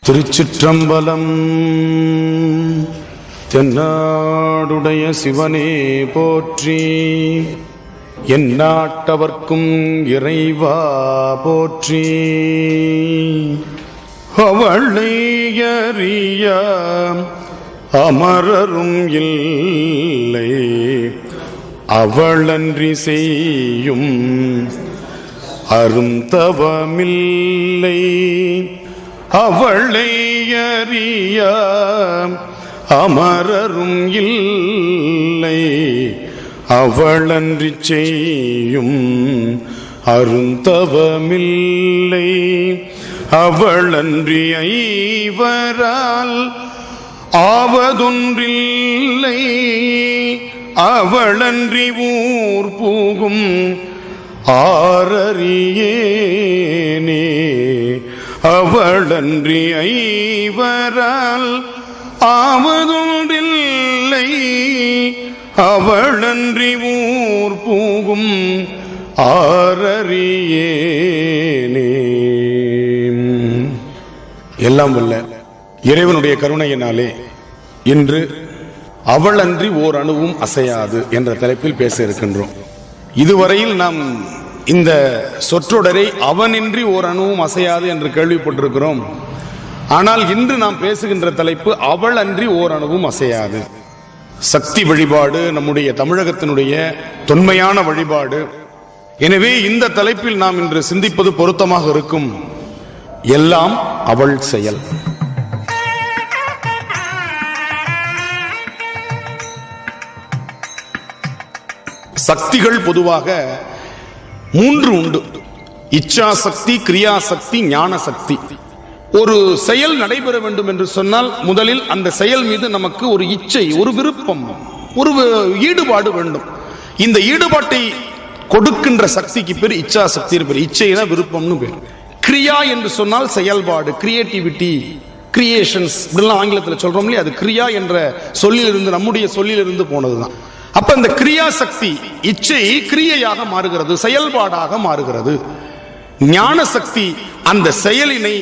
திருச்சிற்றம்பலம். தென்னாடுடைய சிவனே போற்றி, எந்நாட்டவர்க்கும் இறைவா போற்றி. அவளை அறிய அமரரும் இல்லை, அவளன்றி செய்யும் அருந்தவமில்லை. அவளை அறிய அமரரும் இல்லை, அவளன்றி செய்யும் அருந்தவமில்லை. அவளன்றி ஐவரால் ஆவதொன்றில்லை, அவளன்றி ஊர் பூகும் ஆரறியேனே. அவளன்றி ஐவரால் ஆவதொன்றில்லை, அவளன்றி ஊர் பூகும் ஆரறியேனே. எல்லாம் வல்ல இறைவனுடைய கருணையினாலே இன்று அவளன்றி ஓர் அணுவும் அசையாது என்ற தலைப்பில் பேச இருக்கின்றோம். இதுவரையில் நாம் இந்த சொற்றொடரை அவனின்றி ஓர் அணுவும் அசையாது என்று கேள்விப்பட்டிருக்கிறோம். ஆனால் இன்று நாம் பேசுகின்ற தலைப்பு அவள் அன்றி ஓர் அணுவும் அசையாது. சக்தி வழிபாடு நம்முடைய தமிழகத்தினுடைய தொன்மையான வழிபாடு. எனவே இந்த தலைப்பில் நாம் இன்று சிந்திப்பது பொருத்தமாக இருக்கும். எல்லாம் அவள் செயல். சக்திகள் பொதுவாக மூன்று உண்டு: இச்சா சக்தி, கிரியா சக்தி, ஞான சக்தி. ஒரு செயல் நடைபெற வேண்டும் என்று சொன்னால் முதலில் அந்த செயல் மீது நமக்கு ஒரு இச்சை, ஒரு விருப்பம், ஒரு ஈடுபாடு வேண்டும். இந்த ஈடுபாட்டை கொடுக்கின்ற சக்திக்கு பேர் இச்சா சக்தி பேர். இச்சைனா விருப்பம்னு பேர். கிரியா என்று சொன்னால் செயல்பாடு, கிரியேட்டிவிட்டி, கிரியேஷன்ஸ் இப்படிலாம் ஆங்கிலத்தில் சொல்றோம் இல்லையா, அது கிரியா என்ற சொல்லிலிருந்து, நம்முடைய சொல்லிலிருந்து போனதுதான். அப்ப இந்த கிரியா சக்தி, இச்சை கிரியையாக மாறுகிறது, செயல்பாடாக மாறுகிறது. ஞான சக்தி அந்த செயலினை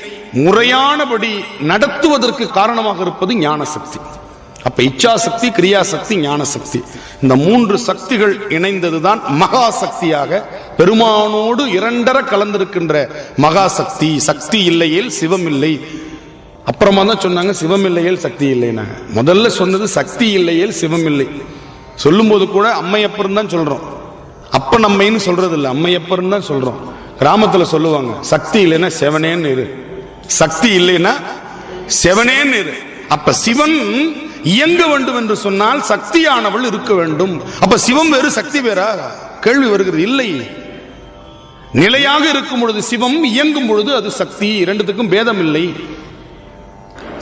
முறையானபடி நடத்துவதற்கு காரணமாக இருப்பது ஞான சக்தி. அப்ப இச்சா சக்தி, கிரியா சக்தி, ஞான சக்தி, இந்த மூன்று சக்திகள் இணைந்ததுதான் மகா சக்தியாக, பெருமானோடு இரண்டர கலந்திருக்கின்ற மகா சக்தி. சக்தி இல்லையேல் சிவம் இல்லை. அப்புறமா தான் சொன்னாங்க சிவம் இல்லையேல் சக்தி இல்லைன்னா. முதல்ல சொன்னது சக்தி இல்லையேல் சிவம் இல்லை. சொல்லும் போது கூட அம்மையப்பர்னு தான் சொல்றோம், அப்ப நம்மைன்னு சொல்றது இல்லை, அம்மையப்பர்னு தான் சொல்றோம். கிராமத்துல சொல்லுவாங்க, சக்தி இல்லைன்னா செவனேன்னு இரு, சக்தி இல்லைன்னா செவனேன்னு இரு. அப்ப சிவன் இயங்க வேண்டும் என்று சொன்னால் சக்தியானவள் இருக்க வேண்டும். அப்ப சிவம் வேறு சக்தி வேறா கேள்வி வருகிறது. இல்லை, நிலையாக இருக்கும் பொழுது சிவம், இயங்கும் பொழுது அது சக்தி. இரண்டுத்துக்கும் பேதம் இல்லை,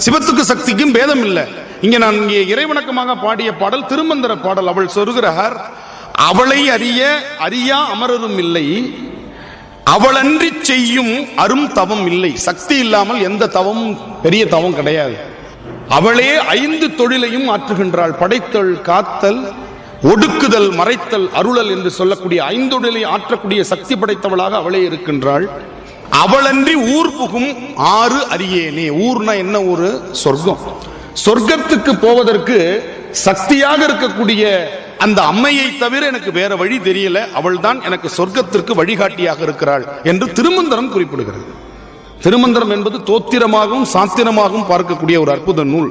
சிவத்துக்கு சக்திக்கும் பேதம் இல்லை. இங்க நான் இங்கே இறைவணக்கமாக பாடிய பாடல் திருமந்திர பாடல். அவள் சொல்கிறார், அவளை அறிய அறியா அமரரும் இல்லை, அவளன்றி செய்யும் அரும் தவம் இல்லை. சக்தி இல்லாமல் எந்த தவமும் பெரிய தவம் கிடையாது. அவளே 5 தொழிலையும் ஆற்றுகின்றாள். படைத்தல், காத்தல், ஒடுக்குதல், மறைத்தல், அருளல் என்று சொல்லக்கூடிய 5 தொழிலை ஆற்றக்கூடிய சக்தி படைத்தவளாக அவளே இருக்கின்றாள். அவளன்றி ஊர் புகும் ஆறு அறியேனே. ஊர்னா என்ன ஊரு? சொர்க்கம். சொர்க்கத்துக்கு போவதற்கு சக்தியாக இருக்கக்கூடிய அந்த அம்மையை தவிர எனக்கு வேற வழி தெரியல, அவள் தான் எனக்கு சொர்க்கத்திற்கு வழிகாட்டியாக இருக்கிறாள் என்று திருமந்திரம் குறிப்பிடுகிறது. திருமந்திரம் என்பது தோத்திரமாகவும் சாத்திரமாகவும் பார்க்கக்கூடிய ஒரு அற்புத நூல்.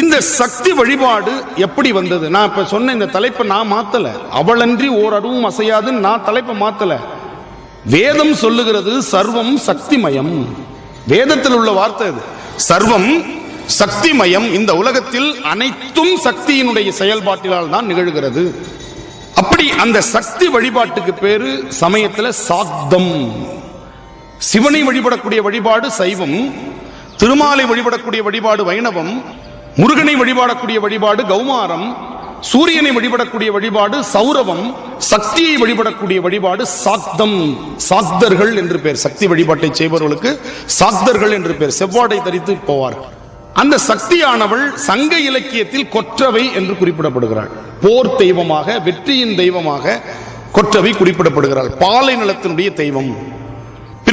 இந்த சக்தி வழிபாடு எப்படி வந்தது? நான் இப்ப சொன்ன இந்த தலைப்பை நான் மாத்தல, அவளன்றி ஓர் அணுவும் அசையாதுன்னு நான் தலைப்பை மாத்தல. வேதம் சொல்லுகிறது சர்வம் சக்திமயம். வேதத்தில் உள்ள வார்த்தை இது. சர்வம் சக்திமயம். இந்த உலகத்தில் அனைத்தும் சக்தியினுடைய செயல்பாட்டினால் தான் நிகழ்கிறது. அப்படி அந்த சக்தி வழிபாட்டுக்கு பேரு சமயத்தில் சாக்தம். சிவனை வழிபடக்கூடிய வழிபாடு சைவம், திருமாலை வழிபடக்கூடிய வழிபாடு வைணவம், முருகனை வழிபாடக்கூடிய வழிபாடு கௌமாரம், சூரியனை வழிபடக்கூடிய வழிபாடு சௌரவம், சக்தியை வழிபடக்கூடிய வழிபாடு சாக்தம். சாக்தர்கள் என்று பேர். சக்தி வழிபாட்டை செய்பவர்களுக்கு சாக்தர்கள் என்று பேர். செவ்வாடை தரித்து போவார்கள். அந்த சக்தியானவள் சங்க இலக்கியத்தில் கொற்றவை என்று குறிப்பிடப்படுகிறாள். போர் தெய்வமாக, வெற்றியின் தெய்வமாக கொற்றவை குறிப்பிடப்படுகிறாள். பாலை நிலத்தினுடைய தெய்வம்.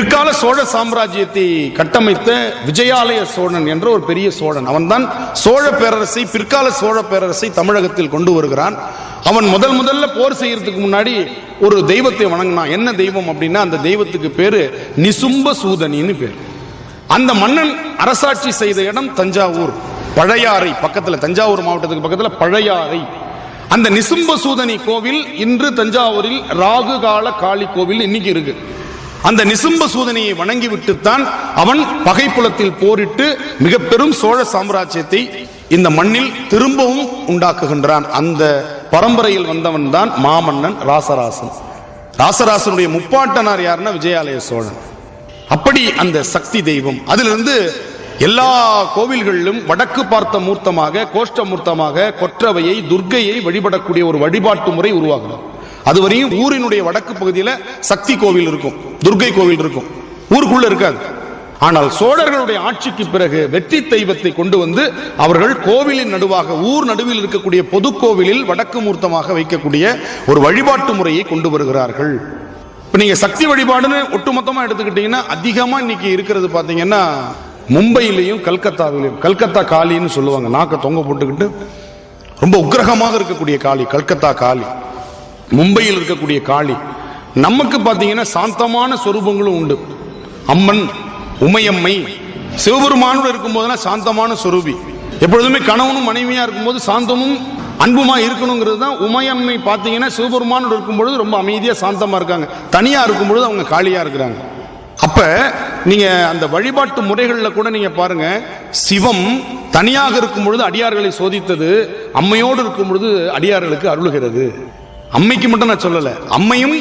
பிற்கால சோழ சாம்ராஜ்யத்தை கட்டமைத்த விஜயாலய சோழன் என்ற ஒரு பெரிய சோழன், அவன்தான் சோழ பேரரசை, பிற்கால சோழ பேரரசை தமிழகத்தில் கொண்டு வருகிறான். அவன் முதல்ல போர் செய்யறதுக்கு முன்னாடி ஒரு தெய்வத்தை வணங்கினான். என்ன தெய்வம் அப்படின்னா, அந்த தெய்வத்துக்கு பேரு நிசும்ப சூதனின்னு பேர். அந்த மன்னன் அரசாட்சி செய்த இடம் தஞ்சாவூர் பழையாறை பக்கத்துல, தஞ்சாவூர் மாவட்டத்துக்கு பக்கத்துல பழையாறை. அந்த நிசும்ப சூதனி கோவில் இன்று தஞ்சாவூரில் ராகு கால காளி கோவில் இன்னைக்கு இருக்கு. அந்த நிசும்ப சூதனியை வணங்கிவிட்டுத்தான் அவன் பகைப்புலத்தில் போரிட்டு மிக பெரும் சோழ சாம்ராஜ்யத்தை இந்த மண்ணில் திரும்பவும் உண்டாக்குகின்றான். அந்த பரம்பரையில் வந்தவன் தான் மாமன்னன் ராசராசன். ராசராசனுடைய முப்பாட்டனார் யாருன்னா விஜயாலய சோழன். அப்படி அந்த சக்தி தெய்வம். அதிலிருந்து எல்லா கோவில்களிலும் வடக்கு பார்த்த மூர்த்தமாக, கோஷ்ட மூர்த்தமாக கொற்றவையை, துர்க்கையை வழிபடக்கூடிய ஒரு வழிபாட்டு முறை உருவாகணும். அதுவரையும் ஊரினுடைய வடக்கு பகுதியில் சக்தி கோவில் இருக்கும், துர்க்கை கோவில் இருக்கும், ஊருக்குள்ள இருக்காது. ஆனால் சோழர்களுடைய ஆட்சிக்கு பிறகு வெற்றி தெய்வத்தை கொண்டு வந்து அவர்கள் கோவிலின் நடுவாக, ஊர் நடுவில் இருக்கக்கூடிய பொது கோவிலில் வடக்கு மூர்த்தமாக வைக்கக்கூடிய ஒரு வழிபாட்டு முறையை கொண்டு வருகிறார்கள். இப்ப நீங்க சக்தி வழிபாடுன்னு ஒட்டுமொத்தமா எடுத்துக்கிட்டீங்கன்னா அதிகமா இன்னைக்கு இருக்கிறது பாத்தீங்கன்னா மும்பையிலையும் கல்கத்தாவிலையும். கல்கத்தா காளின்னு சொல்லுவாங்க, நாக்க தொங்க போட்டுக்கிட்டு ரொம்ப உக்கிரகமாக இருக்கக்கூடிய காளி கல்கத்தா காளி. மும்பையில் இருக்கக்கூடிய காளி நமக்கு பாத்தீங்கன்னா சாந்தமான சொரூபங்களும் உண்டு. அம்மன், உமையம்மை, சிவபெருமானோடு இருக்கும் போதெல்லாம் சாந்தமான சொரூபி. எப்பொழுதுமே கணவனும் மனைவியா இருக்கும்போது சாந்தமும் அன்புமா இருக்கணுங்கிறது தான். உமையம்மை பாத்தீங்கன்னா சிவபெருமானோடு இருக்கும்பொழுது ரொம்ப அமைதியா சாந்தமா இருக்காங்க, தனியா இருக்கும்பொழுது அவங்க காளியா இருக்கிறாங்க. அப்ப நீங்க அந்த வழிபாட்டு முறைகள்ல கூட நீங்க பாருங்க, சிவம் தனியாக இருக்கும் பொழுது அடியார்களை சோதித்தது, அம்மையோடு இருக்கும் பொழுது அடியார்களுக்கு அருளுகிறது. அம்மைக்கு மட்டும் நான் சொல்லல, அம்மையும்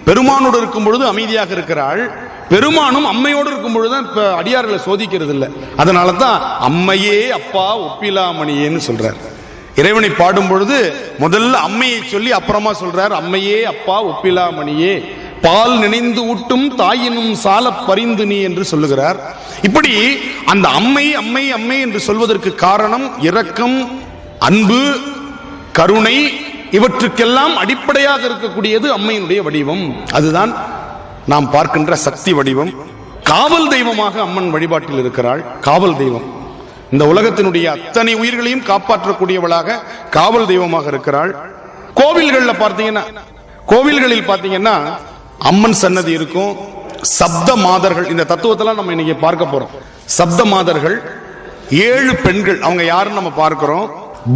பெருமானோடு இருக்கும் பொழுது அமைதியாக இருக்கிறாள், பெருமானும் அம்மையோடு இருக்கும் பொழுதுதான் இப்ப அடியார்களை சோதிக்கிறது இல்லை. அதனாலதான் அம்மையே அப்பா ஒப்பிலாமணியேன்னு சொல்றார். இறைவனை பாடும் பொழுது முதல்ல அம்மையை சொல்லி அப்புறமா சொல்றார் அம்மையே அப்பா ஒப்பிலாமணியே, பால் நினைந்து ஊட்டும் தாயினும் சால பரிந்து நீ என்று சொல்லுகிறார். இப்படி அந்த அம்மை அம்மை அம்மை என்று சொல்வதற்கு காரணம் இரக்கம், அன்பு, கருணை, இவற்றுக்கெல்லாம் அடிப்படையாக இருக்கக்கூடியது அம்மையினுடைய வடிவம். அதுதான் நாம் பார்க்கின்ற சக்தி வடிவம். காவல் தெய்வமாக அம்மன் வழிபாட்டில் இருக்கிறாள். காவல் தெய்வம் இந்த உலகத்தினுடைய அத்தனை உயிர்களையும் காப்பாற்றக்கூடியவளாக காவல் தெய்வமாக இருக்கிறாள். கோவில்களில் பார்த்தீங்கன்னா அம்மன் சன்னதி இருக்கும். சப்த மாதர்கள், இந்த தத்துவத்தெல்லாம் நம்ம இன்னைக்கு பார்க்க போறோம். சப்த மாதர்கள் 7 பெண்கள், அவங்க யாருன்னு நம்ம பார்க்கிறோம்.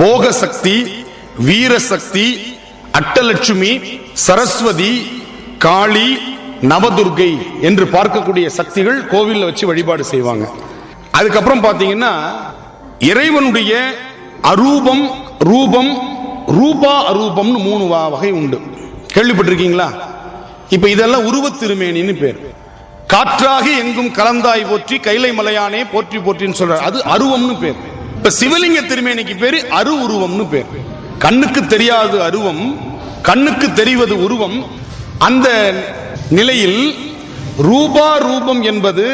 போக சக்தி, வீரசக்தி, அட்டலட்சுமி, சரஸ்வதி, காளி, நவதுர்கை என்று பார்க்கக்கூடிய சக்திகள் கோவில்ல வச்சு வழிபாடு செய்வாங்க. அதுக்கப்புறம் பாத்தீங்கன்னா இறைவனுடைய அரூபம், ரூபம், ரூபா அரூபம்னு 3 வகை உண்டு. கேள்விப்பட்டிருக்கீங்களா? இப்ப இதெல்லாம் உருவ திருமேனின்னு பேர். காற்றாகி எங்கும் கலந்தாய் போற்றி, கைலை மலையானே போற்றி போற்றின்னு சொல்ற, அது அருவம்னு பேர். இப்ப சிவலிங்க திருமேனிக்கு பேரு அரு உருவம்னு பேர். கண்ணுக்கு தெரியாது அருவம், கண்ணுக்கு தெரிவது உருவம். அந்த நிலையில் ரூபா ரூபம் என்பது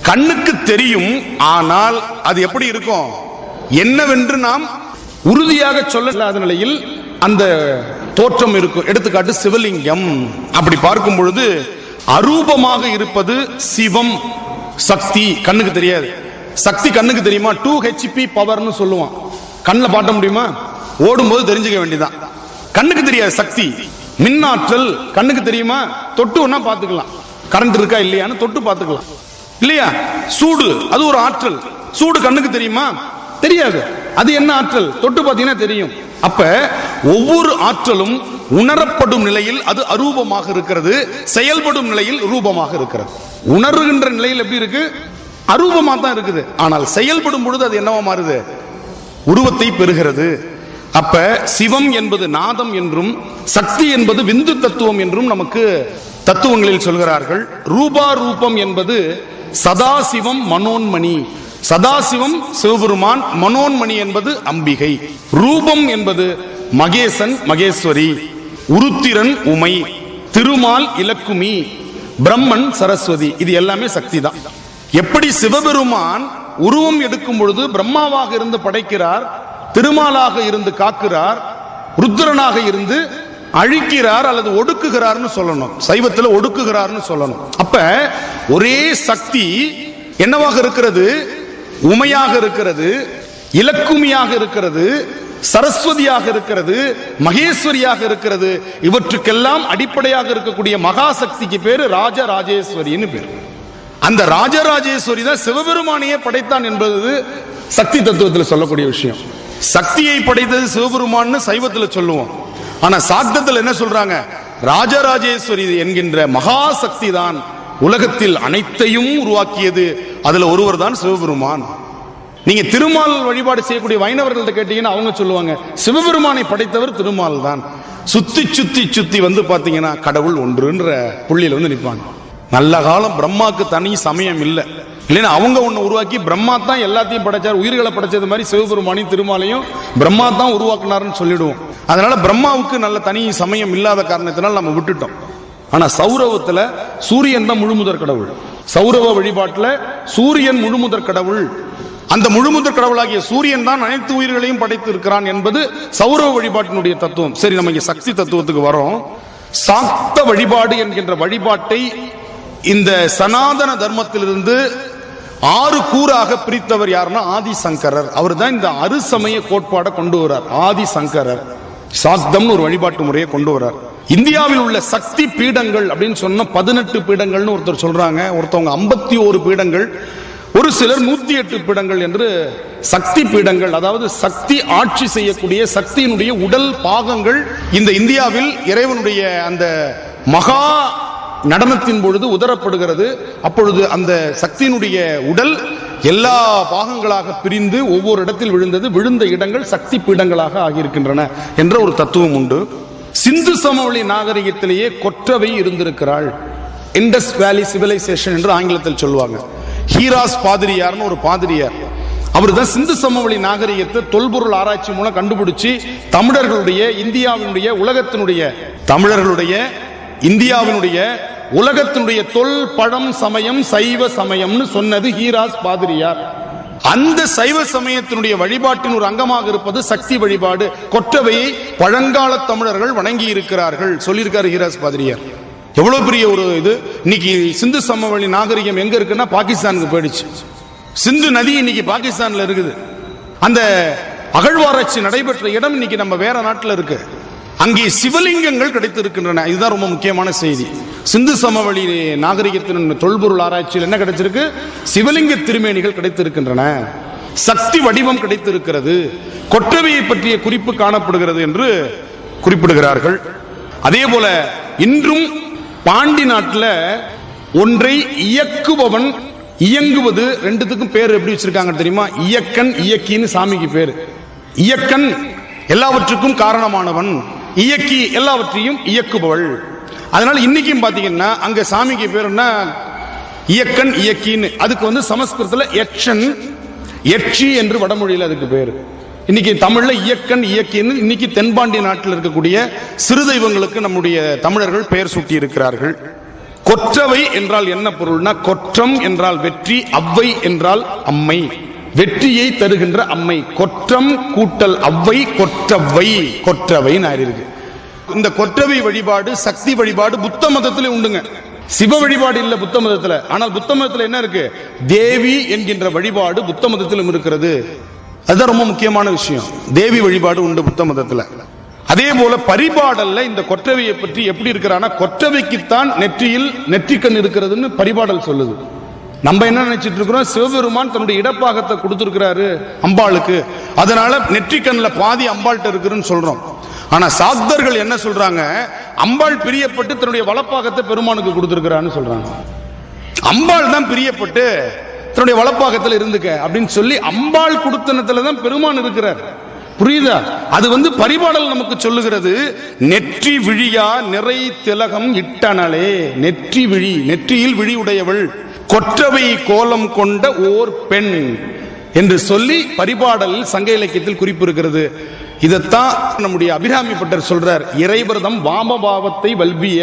கண்ணுக்கு தெரியும், ஆனால் அது எப்படி இருக்கும், என்னவென்று நாம் உறுதியாக சொல்ல நிலையில் அந்த தோற்றம் இருக்கும். எடுத்துக்காட்டு சிவலிங்கம். அப்படி பார்க்கும் பொழுது அரூபமாக இருப்பது சிவம், சக்தி. கண்ணுக்கு தெரியாது. சக்தி கண்ணுக்கு தெரியுமா? 2 HP பவர்னு சொல்லுவான். கண்ணில் பாட்ட முடியுமா? ஓடும்போது தெரிஞ்சுக்க வேண்டியதான். கண்ணுக்கு தெரியாது சக்தி. மின்னாற்றல் கண்ணுக்கு தெரியுமா? தொட்டு ஒன்னா பாத்துக்கலாம், கரண்ட் இருக்கா இல்லையான்னு தொட்டு பாத்துக்கலாம் இல்லையா? சூடு, அது ஒரு ஆற்றல். சூடு கண்ணுக்கு தெரியுமா? தெரியாது. அது என்ன ஆற்றல்? தொட்டு பாத்தீங்கன்னா தெரியும். அப்ப ஒவ்வொரு ஆற்றலும் உணரப்படும் நிலையில் அது அரூபமாக இருக்கிறது, செயல்படும் நிலையில் ரூபமாக இருக்கிறது. உணர்கின்ற நிலையில் எப்படி இருக்கு? அரூபமா தான் இருக்குது. ஆனால் செயல்படும் பொழுது அது என்னவா மாறுது? உருவத்தை பெறுகிறது. அப்ப சிவம் என்பது நாதம் என்றும், சக்தி என்பது விந்து தத்துவம் என்றும் நமக்கு தத்துவங்களில் சொல்கிறார்கள். ரூபா ரூபம் என்பது சதாசிவம், மனோன்மணி. சதாசிவம் சிவபெருமான், மனோன்மணி என்பது அம்பிகை. ரூபம் என்பது மகேசன், மகேஸ்வரி, உருத்திரன், உமை, திருமால், இலக்குமி, பிரம்மன், சரஸ்வதி. இது எல்லாமே சக்தி தான். எப்படி சிவபெருமான் உருவம் எடுக்கும் பொழுது பிரம்மாவாக இருந்து படைக்கிறார், திருமாலாக இருந்து காக்கிறார், ருத்ரனாக இருந்து அழிக்கிறார் அல்லது ஒடுக்குகிறார்னு சொல்லணும். சைவத்துல ஒடுக்குகிறார்னு சொல்லணும். அப்ப ஒரே சக்தி என்னவாக இருக்கிறது? உமையாக இருக்கிறது, இலக்குமியாக இருக்கிறது, சரஸ்வதியாக இருக்கிறது, மகேஸ்வரியாக இருக்கிறது. இவற்றுக்கெல்லாம் அடிப்படையாக இருக்கக்கூடிய மகாசக்திக்கு பேரு ராஜராஜேஸ்வரின்னு பேரு. அந்த ராஜராஜேஸ்வரி தான் சிவபெருமானையே படைத்தான் என்பது சக்தி தத்துவத்தில் சொல்லக்கூடிய விஷயம். சக்தியை படைத்தது சிவபெருமான்னு சைவத்துல சொல்லுவோம். ஆனா சாக்தத்தில் என்ன சொல்றாங்க? ராஜராஜேஸ்வரி என்கின்ற மகாசக்தி தான் உலகத்தில் அனைத்தையும் உருவாக்கியது. அதுல ஒருவர் தான் சிவபெருமான். நீங்க திருமால் வழிபாடு செய்யக்கூடிய வைணவர்கள்ட்ட கேட்டீங்கன்னா அவங்க சொல்லுவாங்க, சிவபெருமானை படைத்தவர் திருமால் தான். சுத்தி சுத்தி சுத்தி வந்து பாத்தீங்கன்னா கடவுள் ஒன்றுன்ற புள்ளியில வந்து நிற்பாங்க. நல்ல காலம் பிரம்மாக்கு தனி சமயம் இல்லை. இல்லைன்னா அவங்க ஒண்ணு உருவாக்கி பிரம்மா தான் எல்லாத்தையும் படைச்சார், உயிர்களை படைச்சது மாதிரி சிவபெருமானையும் திருமாலையும் பிரம்மா தான் உருவாக்குனாருன்னு சொல்லிடுவோம். அதனால பிரம்மாவுக்கு நல்ல தனி சமயம் இல்லாத காரணத்தினால் நம்ம விட்டுட்டோம். ஆனா சௌரவத்துல சூரியன் தான் முழுமுதற் கடவுள். சௌரவ வழிபாட்டுல சூரியன் முழுமுதற் கடவுள். அந்த முழுமுதற் கடவுளாகிய சூரியன் தான் அனைத்து உயிர்களையும் படைத்து இருக்கிறான் என்பது சௌரவ வழிபாட்டினுடைய தத்துவம். சரி, நம்ம இங்க சக்தி தத்துவத்துக்கு வரோம். சாக்த வழிபாடு என்கின்ற வழிபாட்டை இந்த சனாதன தர்மத்திலிருந்து 6 கூறாக பிரித்தவர் யாருன்னா ஆதிசங்கரர். அவர் தான் இந்த அருசமய கோட்பாடை கொண்டு வரார். ஆதிசங்கரர் சாக்தம்னு ஒரு வழிபாட்டு முறையை கொண்டு வரார். இந்தியாவில் உள்ள சக்தி பீடங்கள் அப்படின்னு சொன்ன 18 பீடங்கள்னு ஒருத்தர் சொல்றாங்க, ஒருத்தவங்க 51 பீடங்கள், ஒரு சிலர் 108 பீடங்கள் என்று சக்தி பீடங்கள், அதாவது சக்தி ஆட்சி செய்யக்கூடிய சக்தியினுடைய உடல் பாகங்கள் இந்த இந்தியாவில் இறைவனுடைய அந்த மகா நடனத்தின் பொழுது உதரப்படுகிறது. அப்பொழுது அந்த சக்தியினுடைய உடல் எல்லா பாகங்களாக பிரிந்து ஒவ்வொரு இடத்தில் விழுந்தது. விழுந்த இடங்கள் சக்தி பீடங்களாக ஆகியிருக்கின்றன என்ற ஒரு தத்துவம் உண்டு. சிந்து சமவெளி நாகரிகத்திலேயே கொற்றவை இருந்திருக்கிறாள். இண்டஸ் வேலி சிவிலைசேஷன் என்று ஆங்கிலத்தில் சொல்லுவாங்க. ஹீராஸ் பாதிரியார்னு ஒரு பாதிரியார், அவர் தான் சிந்து சமவெளி நாகரிகத்தை தொல்பொருள் ஆராய்ச்சி மூலம் கண்டுபிடிச்சு தமிழர்களுடைய இந்தியாவினுடைய உலகத்தினுடைய தமிழர்களுடைய இந்தியாவினுடைய உலகத்தினுடைய தொல் பழம் சமயம் சைவ சமயம்னு சொன்னது ஹீராஸ் பாதிரியார். அந்த சைவ சமயத்தினுடைய வழிபாட்டின் ஒரு அங்கமாக இருப்பது சக்தி வழிபாடு. கொற்றவையை பழங்கால தமிழர்கள் வணங்கி இருக்கிறார்கள் சொல்லியிருக்காரு ஹீராஸ் பாதிரியார். எவ்வளவு பெரிய ஒரு இது. இன்னைக்கு சிந்து சமவெளி நாகரிகம் எங்க இருக்குன்னா பாகிஸ்தானுக்கு போயிடுச்சு. சிந்து நதி இன்னைக்கு பாகிஸ்தான்ல இருக்குது. அந்த அகழ்வாராய்ச்சி நடைபெற்ற இடம் இன்னைக்கு நம்ம வேற நாட்டில் இருக்கு. அங்கே சிவலிங்கங்கள் கிடைத்திருக்கின்றன. இதுதான் ரொம்ப முக்கியமான செய்தி. சிந்து சமவெளி நாகரிகத்தின் தொல்பொருள் ஆராய்ச்சியில் என்ன கிடைச்சிருக்கு? சிவலிங்க திருமேனிகள் கிடைத்திருக்கின்றன, சக்தி வடிவம் கிடைத்திருக்கிறது, கொற்றவையை பற்றிய குறிப்பு காணப்படுகிறது என்று குறிப்பிடுகிறார்கள். அதே போல இன்றும் பாண்டி நாட்டில் ஒன்றை இயக்குபவன், இயங்குவது, ரெண்டுத்துக்கும் பேர் எப்படி வச்சிருக்காங்க தெரியுமா? இயக்கன் இயக்கின்னு சாமிக்கு பேரு. இயக்கன் எல்லாவற்றுக்கும் காரணமானவன், இயக்கி எல்லாவற்றையும் இயக்குபவள். அதனால இன்னைக்கும் பாத்தீங்கன்னா அங்க சாமிக்கு பேர் என்ன? இயக்கன் இயக்கின்னு. அதுக்கு வந்து சமஸ்கிருதத்துல யக்ஷன் யக்ஷி என்று வடமொழியில் அதுக்கு பேரு. இன்னைக்கு தமிழ்ல இயக்கன் இயக்கின்னு இன்னைக்கு தென்பாண்டி நாட்டில் இருக்கக்கூடிய சிறு தெய்வங்களுக்கு நம்முடைய தமிழர்கள் பெயர் சூட்டி இருக்கிறார்கள். கொற்றவை என்றால் என்ன பொருள்னா, கொற்றம் என்றால் வெற்றி, அவ்வை என்றால் அம்மை, வெற்றியை தருகின்ற அம்மை. கொற்றம் கூட்டல் அவ்வை கொற்றவை, கொற்றவை இருக்கு. இந்த கொற்றவை வழிபாடு சக்தி வழிபாடு புத்த மதத்திலே உண்டுங்க. சிவ வழிபாடு இல்ல புத்த மதத்துல. ஆனால் புத்த மதத்துல என்ன இருக்கு? தேவி என்கின்ற வழிபாடு புத்த மதத்திலும் இருக்கிறது. அதுதான் ரொம்ப முக்கியமான விஷயம். தேவி வழிபாடு உண்டு புத்த மதத்துல. அதே போல பரிபாடல்ல இந்த கொற்றவையை பற்றி எப்படி இருக்கிறான்னா, கொற்றவைக்குத்தான் நெற்றியில் நெற்றிக்கண் இருக்கிறதுன்னு பரிபாடல் சொல்லுது. நம்ம என்ன நினைச்சிட்டு இருக்கிறோம்? சிவபெருமான் தன்னுடைய இடப்பாகத்தை கொடுத்திருக்கிறாரு அம்பாளுக்கு, அதனால நெற்றிக்கண்ல பாதி அம்பாள்கிட்ட இருக்குன்னு சொல்றோம். ஆனா சாக்தர்கள் என்ன சொல்றாங்க? அம்பாள் பிரியப்பட்டு தன்னுடைய வலப்பாகத்தை பெருமானுக்கு கொடுத்திருக்கிறான்னு சொல்றாங்க. அம்பாள் தான் பிரியப்பட்டு தன்னுடைய வலப்பாகத்தில் இருந்துக்க அப்படின்னு சொல்லி அம்பாள் கொடுத்தனத்துலதான் பெருமான் இருக்கிறார். புரியுதா? அது வந்து பரிபாடல் நமக்கு சொல்லுகிறது. நெற்றி விழியா நிறை திலகம் இட்டனலே, நெற்றி விழி, நெற்றியில் விழி உடையவள், கொற்றவை கோலம் கொண்ட ஓர் பெண் என்று சொல்லி பரிபாடலில் சங்க இலக்கியத்தில் குறிப்பு இருக்கிறது. இதைத்தான் நம்முடைய அபிராமி பட்டர் சொல்றார். இறைவர்தம் வாமபாவத்தை வல்விய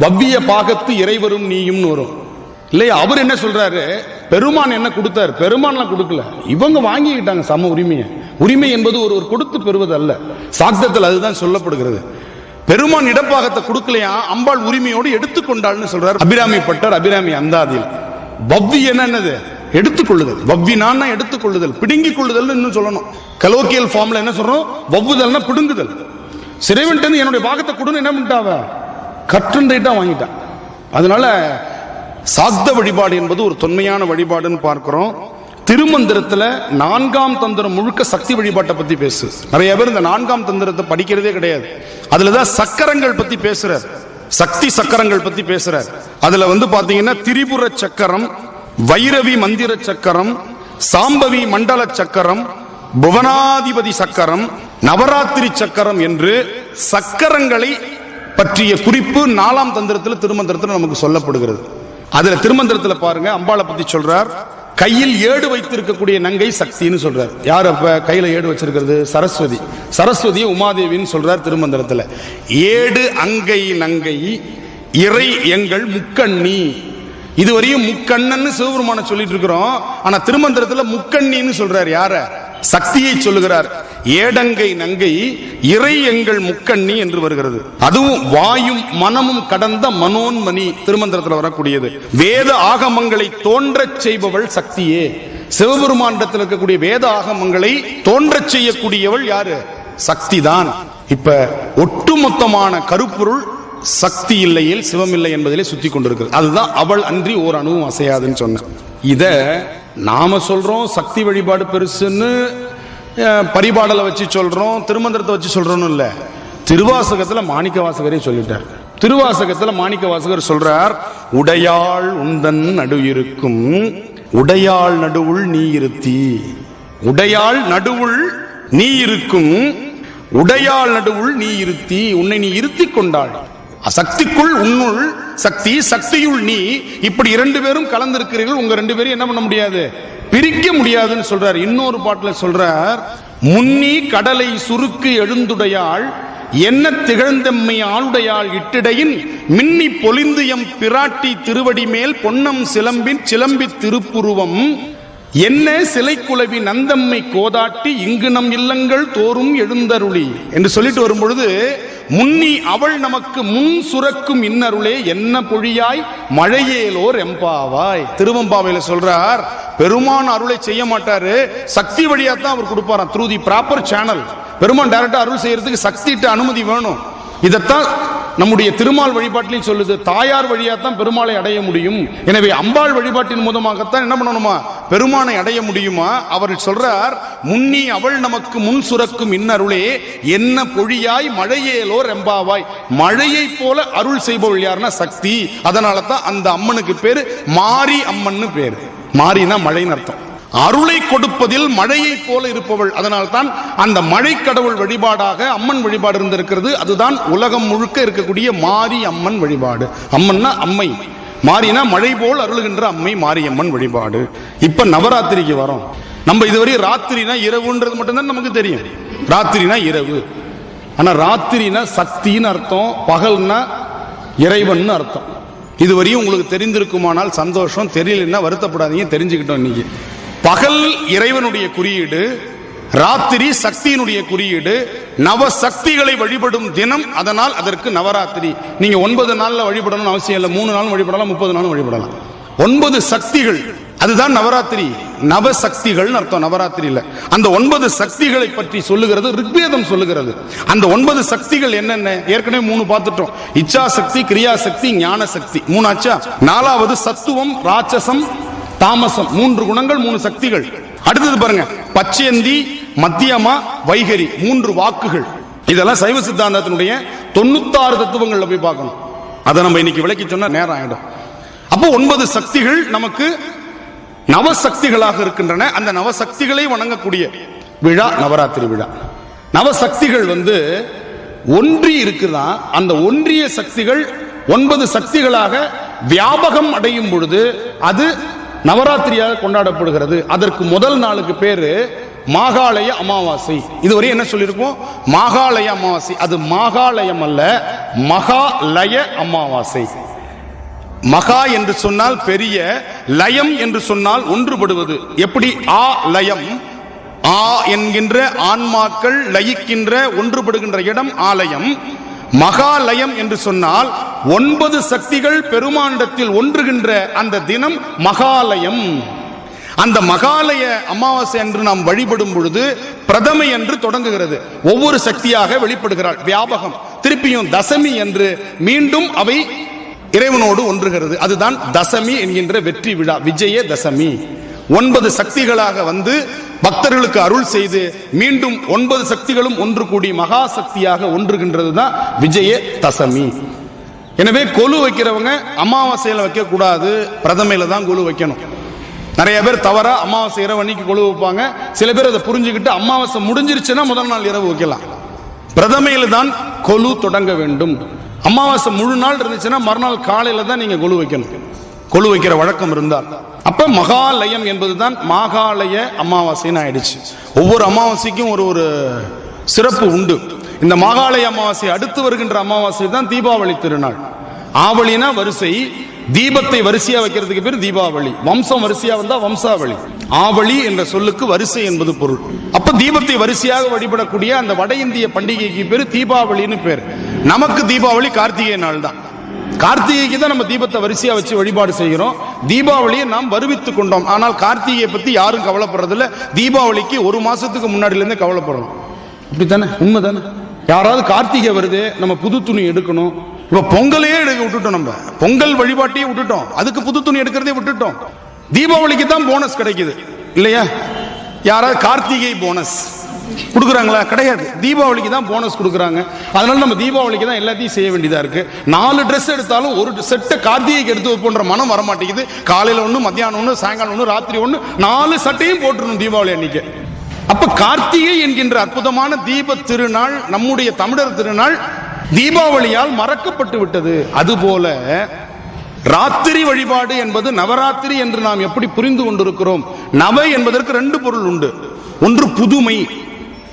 வவ்விய பாகத்து இறைவரும் நீயும் வரும் இல்லையா? அவர் என்ன சொல்றாரு? பெருமான் என்ன கொடுத்தார்? பெருமான்லாம் கொடுக்கல, இவங்க வாங்கிக்கிட்டாங்க சம உரிமையை. உரிமை என்பது ஒரு கொடுத்து பெறுவது அல்ல. சாக்தத்தில் அதுதான் சொல்லப்படுகிறது. பெருமான் இடப்பாகத்தை கொடுக்கலையா, அம்பாள் உரிமையோடு எடுத்துக்கொண்டாள்னு சொல்றார் அபிராமி பட்டர் அபிராமி அந்தாதியில். வவ்வி என்னது? எடுத்துக்கொள்ளுதல். வவ்வினான்னா எடுத்துக்கொள்ளுதல், பிடுங்கிக் கொள்ளுதல் இன்னும் சொல்லணும். கலோக்கியல் ஃபார்ம்ல என்ன சொல்றோம்? வவ்வுதல்னா பிடுங்குதல். சிறைவன்ட்டு என்னுடைய பாகத்தை கொடுன்னு என்ன பண்ணிட்டாவ? கற்றுண்டைட்டா வாங்கிட்டான். அதனால சாக்த வழிபாடு என்பது ஒரு தொன்மையான வழிபாடுன்னு பார்க்கிறோம். திருமந்திரத்துல 4ஆம் தந்திரம் முழுக்க சக்தி வழிபாட்டை பத்தி பேசு. நிறைய பேர் இந்த 4ஆம் தந்திரத்தை படிக்கிறதே கிடையாது. அதுலதான் சக்கரங்கள் பத்தி பேசுறார், சக்தி சக்கரங்கள் பத்தி பேசுறார். அதுல பாத்தீங்கன்னா திரிபுர சக்கரம், வைரவி மந்திர சக்கரம், சாம்பவி மண்டல சக்கரம், புவனாதிபதி சக்கரம், நவராத்திரி சக்கரம் என்று சக்கரங்களை பற்றிய குறிப்பு 4ஆம் தந்திரத்தில் திருமந்திரத்தில் நமக்கு சொல்லப்படுகிறது. அதுல திருமந்திரத்தில் பாருங்க, அம்பாளை பத்தி சொல்றார். கையில் ஏடு வைத்திருக்கக்கூடிய நங்கை சக்தின்னு சொல்றார். யார் அப்ப கையில ஏடு வச்சிருக்கிறது? சரஸ்வதி. சரஸ்வதியை உமாதேவின்னு சொல்றார் திருமந்திரத்தில். ஏடு அங்கை நங்கை இறை எங்கள் முக்கண்ணி. இதுவரையும் முக்கண்ணன்னு சிவபெருமான சொல்லிட்டு இருக்கிறோம். ஆனா திருமந்திரத்தில் முக்கண்ணின்னு சொல்றார். யார? சக்தியை சொல்லுகிறார். ஏடங்கை நங்கை இறை எங்கள் முக்கண்ணி என்று வருகிறது. அதுவும் வாயும் மனமும் கடந்த மனோன்மணி திருமந்திரத்தில் வரக்கூடியது. வேத ஆகமங்களை தோன்றச் செய்பவள் சக்தியே. சிவபெருமானிடத்தில் இருக்கக்கூடிய வேத ஆகமங்களை தோன்றச் செய்யக்கூடியவள் யாரு? சக்தி தான். இப்ப ஒட்டுமொத்தமான கருப்பொருள் சக்தி இல்லையில் சிவம் இல்லை என்பதிலே சுத்தி கொண்டிருக்கிறது. அதுதான் அவள் அன்றி ஓர் அணுவும் அசையாதுன்னு சொன்ன. இத நாம சொல்றோம் சக்தி வழிபாடு பெருசுன்னு, பரிபாடலை வச்சு சொல்றோம், திருமந்திரத்தை வச்சு சொல்றோம் இல்ல. திருவாசகத்துல மாணிக்க வாசகரே சொல்லிட்டார். திருவாசகத்துல மாணிக்க வாசகர் சொல்றார், உடையாள் உந்தன் நடு இருக்கும், உடையாள் நடுவுள் நீ இருத்தி. உடையாள் நடுவுள் நீ இருக்கும், உடையாள் நடுவுள் நீ இருத்தி. உன்னை நீ இருத்தி கொண்டாள். சக்திக்குள் உன்னுள் சக்தி, சக்தியுள் நீ. இப்படி 2 பேரும் கலந்திருக்கிறீர்கள். உங்க 2 பேரும் என்ன பண்ண முடியாது? பிரிக்க முடியாதுன்னு சொல்றார். இன்னொரு பாட்டுல சொல்றார், முன்னி கடலை சுருக்கு எழுந்துடையாள் என்ன திகழ்ந்தம்மை ஆளுடையாள் இட்டிடையின் மின்னி பொலிந்து எம் பிராட்டி திருவடி மேல் பொன்னம் சிலம்பி திருப்புருவம் என்ன சிலை குலவி நந்தம்மை கோதாட்டி இங்கு நம் இல்லங்கள் தோறும் எழுந்தருளி என்று சொல்லிட்டு வரும்பொழுது, முன்னி அவள் நமக்கு முன் சுரக்கும் இன்னருளே என்ன பொழியாய் மழையேலோர் எம்பாவாய். திருவம்பாவையில சொல்றார், பெருமான் அருளை செய்ய மாட்டாரு, சக்தி வழியா தான் அவர் கொடுப்பாராம். Through the proper channel. பெருமான் டைரக்டா அருள் செய்யறதுக்கு சக்திட்ட அனுமதி வேணும். இதத்தான் நம்முடைய திருமால் வழிபாட்டிலையும் சொல்லுது, தாயார் வழியாத்தான் பெருமாளை அடைய முடியும். எனவே அம்பாள் வழிபாட்டின் மூலமாகத்தான் என்ன பண்ணணுமா? பெருமானை அடைய முடியுமா? அவர் சொல்றார், முன்னி அவள் நமக்கு முன் சுரக்கும் இன்னருளே என்ன பொழியாய் மழையேலோ ரெம்பாவாய். மழையை போல அருள் செய்பவள் யாருன்னா சக்தி. அதனால தான் அந்த அம்மனுக்கு பேரு மாரி அம்மன்னு பேரு. மாரினா மழைன்னு அர்த்தம். அருளை கொடுப்பதில் மழையை போல இருப்பவள். அதனால்தான் அந்த மழை கடவுள் வழிபாடாக அம்மன் வழிபாடு இருந்திருக்கிறது. அதுதான் உலகம் முழுக்க இருக்கக்கூடிய மாரி அம்மன் வழிபாடு. அம்மன்னா அம்மை, மாரினா மழை போல் அருளுகின்ற அம்மை மாரியம்மன் வழிபாடு. இப்ப நவராத்திரிக்கு வரோம். நம்ம இதுவரை ராத்திரினா இரவுன்றது மட்டும்தான் நமக்கு தெரியும். ராத்திரினா இரவு. ஆனா ராத்திரினா சக்தின்னு அர்த்தம், பகல்னா இறைவன் அர்த்தம். இதுவரையும் உங்களுக்கு தெரிந்திருக்குமானால் சந்தோஷம், தெரியலன்னா வருத்தப்படாதீங்க, தெரிஞ்சுக்கிட்டோம். இன்னைக்கு பகல் இறைவனுடைய குறியீடு, ராத்திரி சக்தியினுடைய குறியீடு, நவ சக்திகளை வழிபடும் தினம். அதனால் அதற்கு நவராத்திரி. நீங்க 9 நாள்ல வழிபடணும் அவசியம் இல்லை. 3 நாள் வழிபடலாம், 30 நாள் வழிபடலாம். 9 சக்திகள், அதுதான் நவராத்திரி. நவ சக்திகள் அர்த்தம் நவராத்திரியில. அந்த 9 சக்திகளை பற்றி சொல்லுகிறது ரிக்வேதம் சொல்லுகிறது. அந்த 9 சக்திகள் என்னென்ன? ஏற்கனவே 3 பார்த்துட்டோம். இச்சா சக்தி, கிரியா சக்தி, ஞான சக்தி. 3 ஆச்சா? 4வது சத்துவம், ராட்சசம், தாமசம். 3 குணங்கள், 3 சக்திகள். அடுத்தது பாருங்க, பச்சேந்தி, மத்தியமா, வைகரி. 3 வாக்குகள். இதெல்லாம் சைவ சித்தாந்தத்தினுடைய 96 தத்துவங்கள்ல போய் பார்க்கணும். அதை நம்ம இன்னைக்கு விளக்கி சொன்னா நேரம் ஆயிடும். அப்போ 9 சக்திகள் நமக்கு நவசக்திகளாக இருக்கின்றன. அந்த நவசக்திகளை வணங்கக்கூடிய விழா நவராத்திரி விழா. நவசக்திகள் ஒன்றி இருக்குதான். அந்த ஒன்றிய சக்திகள் 9 சக்திகளாக வியாபகம் அடையும் பொழுது அது நவராத்திரியாக கொண்டாடப்படுகிறது. அதற்கு முதல் நாளுக்கு பேரு மாகாளய அமாவாசை. இதுவரை என்ன சொல்லியிருக்கோம்? மாகாளய அமாவாசை. அது மாகாளயம் அல்ல, மகாலய அமாவாசை. மகா என்று சொன்னால் பெரிய, லயம் என்று சொன்னால் ஒன்றுபடுவது. எப்படி? ஆ லயம், ஆ என்கின்ற ஆன்மாக்கள் லயிக்கின்ற ஒன்றுபடுகின்ற இடம் ஆலயம். மகாலயம் என்று சொன்னால் 9 சக்திகள் பெருமாண்டத்தில் ஒன்றுகின்ற அந்த தினம் மகாலயம். அந்த மகாலய அமாவாசை என்று நாம் வழிபடும் பொழுது பிரதமை என்று தொடங்குகிறது, ஒவ்வொரு சக்தியாக வெளிப்படுகிறாள் வியாபகம். திருப்பியும் தசமி என்று மீண்டும் அவை இறைவனோடு ஒன்றுகிறது. அதுதான் தசமி என்கின்ற வெற்றி விழா, விஜய தசமி. 9 சக்திகளாக வந்து பக்தர்களுக்கு அருள் செய்து மீண்டும் 9 சக்திகளும் ஒன்று கூடி மகா சக்தியாக ஒன்றுகின்றது தான் விஜய தசமி. எனவே கொலு வைக்கிறவங்க அமாவாசையில வைக்க கூடாது, பிரதமையில தான் கொலு வைக்கணும். நிறைய பேர் தவறா அமாவாசை இரவு அன்னைக்கு கொலு வைப்பாங்க. சில பேர் அதை புரிஞ்சுக்கிட்டு அமாவாசை முடிஞ்சிருச்சுன்னா முதல் நாள் இரவு வைக்கலாம். பிரதமையில தான் கொலு தொடங்க வேண்டும். அமாவாசை முழு நாள் இருந்துச்சுன்னா மறுநாள் காலையில தான் நீங்க கொலு வைக்கணும், கொலு வைக்கிற வழக்கம் இருந்தால். அப்ப மகாலயம் என்பதுதான் மாகாலய அமாவாசைன்னு ஆயிடுச்சு. ஒவ்வொரு அமாவாசைக்கும் ஒரு சிறப்பு உண்டு. இந்த மாகாலய அமாவாசை அடுத்து வருகின்ற அமாவாசை தான் தீபாவளி திருநாள். ஆவலினா வரிசை, தீபத்தை வரிசையா வைக்கிறதுக்கு பேர் தீபாவளி. வம்சம் வரிசையா வந்தா வம்சாவளி. ஆவலி என்ற சொல்லுக்கு வரிசை என்பது பொருள். அப்ப தீபத்தை வரிசையாக வழிபடக்கூடிய அந்த வட இந்திய பண்டிகைக்கு பேரு தீபாவளின்னு பேர். நமக்கு தீபாவளி கார்த்திகை நாள் தான். கார்த்திகைக்கு தான் நம்ம தீபத்தை வரிசையா வச்சு வழிபாடு செய்கிறோம். தீபாவளியை நாம் வருவித்துக் கொண்டோம். ஆனால் கார்த்திகையை பத்தி யாரும் கவலைப்படுறதில்ல. தீபாவளிக்கு 1 மாசத்துக்கு முன்னாடில இருந்து கவலைப்படுறோம். அப்படித்தானே? உண்மைதானே? யாராவது கார்த்திகை வருது நம்ம புது துணி எடுக்கணும். இப்ப பொங்கலையே எடுக்க விட்டுட்டோம், நம்ம பொங்கல் வழிபாட்டையே விட்டுட்டோம், அதுக்கு புது துணி எடுக்கிறதே விட்டுட்டோம். தீபாவளிக்கு தான் போனஸ் கிடைக்குது இல்லையா? யாராவது கார்த்திகை போனஸ் கொடுக்குறாங்களா? கிடையாது. தீபாவளிக்கு தான் போனஸ் கொடுக்குறாங்க. அதனால நம்ம தீபாவளிக்கு தான் எல்லாத்தையும் செய்ய வேண்டியதா இருக்கு. 4 ட்ரெஸ் எடுத்தாலும் ஒரு செட்டை கார்த்திகைக்கு எடுத்து வைப்போன்ற மனம் வர மாட்டேங்குது. காலையில ஒண்ணு, மத்தியானம் ஒண்ணு, சாயங்காலம் ஒண்ணு, ராத்திரி ஒண்ணு, 4 சட்டையும் போட்டுருணும் தீபாவளி அன்னைக்கு. அப்ப கார்த்திகை என்கின்ற அற்புதமான தீப திருநாள் நம்முடைய தமிழர் திருநாள் தீபாவளியால் மறக்கப்பட்டு விட்டது. அதுபோல ராத்திரி வழிபாடு என்பது நவராத்திரி என்று நாம் எப்படி புரிந்து கொண்டிருக்கிறோம். நவ என்பதற்கு 2 பொருள் உண்டு. ஒன்று புதுமை.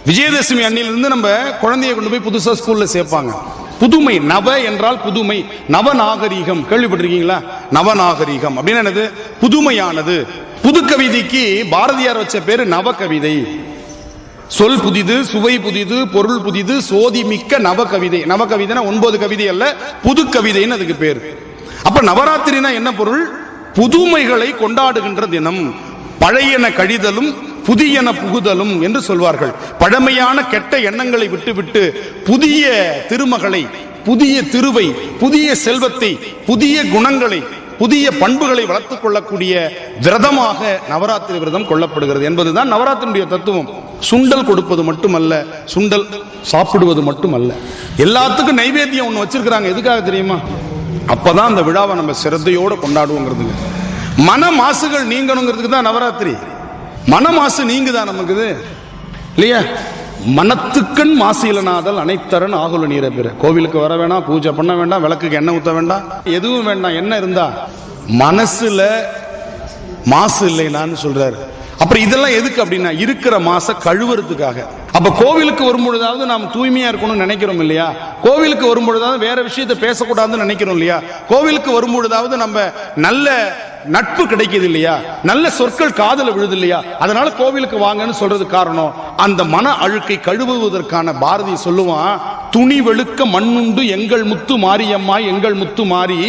விஜயதசமி அன்னிலிருந்து நம்ம குழந்தையை கொண்டு போய் புதுசா ஸ்கூல்ல சேர்ப்பாங்க. புதுமை. நவ என்றால் புதுமை. நவநாகரீகம் கேள்விப்பட்டிருக்கீங்களா? நவநாகரீகம் அப்படின்னு என்னது? புதுமையானது. புது கவிதைக்கு பாரதியார் வச்ச பேரு நவ கவிதை. சொல் புதிது, சுவை புதிது, பொருள் புதிது, சோதி மிக்க நவ கவிதை. நவ கவிதைனா 9 கவிதை அல்ல, புது கவிதைன்னு அதுக்கு பேர். அப்ப நவராத்திரினா என்ன பொருள்? புதுமைகளை கொண்டாடுகின்ற தினம். பழையன கழிதலும் புதியன புகுதலும் என்று சொல்வார்கள். பழமையான கெட்ட எண்ணங்களை விட்டுவிட்டு புதிய திருமகளை, புதிய திருவை, புதிய செல்வத்தை, புதிய குணங்களை, புதிய பண்புகளை வளர்த்துக் கொள்ளக்கூடிய விரதமாக நவராத்திரி விரதம் கொள்ளப்படுகிறது என்பதுதான் நவராத்திரியுடைய தத்துவம். சுண்டல் கொடுப்பது மட்டுமல்ல, சுண்டல் சாப்பிடுவது மட்டுமல்ல, எல்லாத்துக்கும் நைவேத்தியம் ஒண்ணு வச்சிருக்கிறாங்க. எதுக்காக தெரியுமா? அப்பதான் அந்த விழாவை நம்ம சிரத்தையோட கொண்டாடுவோங்கிறதுங்க. மன மாசுகள் நீங்கணுங்கிறதுக்கு தான் நவராத்திரி. மன மாசு நீங்குதான் நமக்கு இல்லையா? மனத்துக்கண் மாசு இலனாதல் அனைத்தரன் ஆகுல நீரை பெற. கோவிலுக்கு வர வேண்டாம், பூஜை பண்ண வேண்டாம், விளக்குக்கு எண்ணெய் ஊத்த வேண்டாம், எதுவும் வேண்டாம். என்ன இருந்தா மனசுல மாசு இல்லைனான்னு சொல்றாரு. அப்புறம் இதெல்லாம் எதுக்கு அப்படின்னா இருக்கிற மாச கழுவுறதுக்காக. அப்ப கோவிலுக்கு வரும்பொழுதாவது நாம் தூய்மையா இருக்கணும்னு நினைக்கிறோம் இல்லையா? கோவிலுக்கு வரும்பொழுதாவது வேற விஷயத்தை பேசக்கூடாதுன்னு நினைக்கிறோம் இல்லையா? கோவிலுக்கு வரும்பொழுதாவது நம்ம நல்ல நட்பு கிடைக்குது இல்லையா? நல்ல சொற்கள் காதல விழுது இல்லையா? அதனால கோவிலுக்கு வாங்கன்னு சொல்றது காரணம் அந்த மன அழுக்கை கழுவுவதற்கான. பாரதி சொல்லுவான், துணி வெளுக்க மண்ணுண்டு எங்கள் முத்து மாரியம்மா, எங்கள் முத்து மாறி,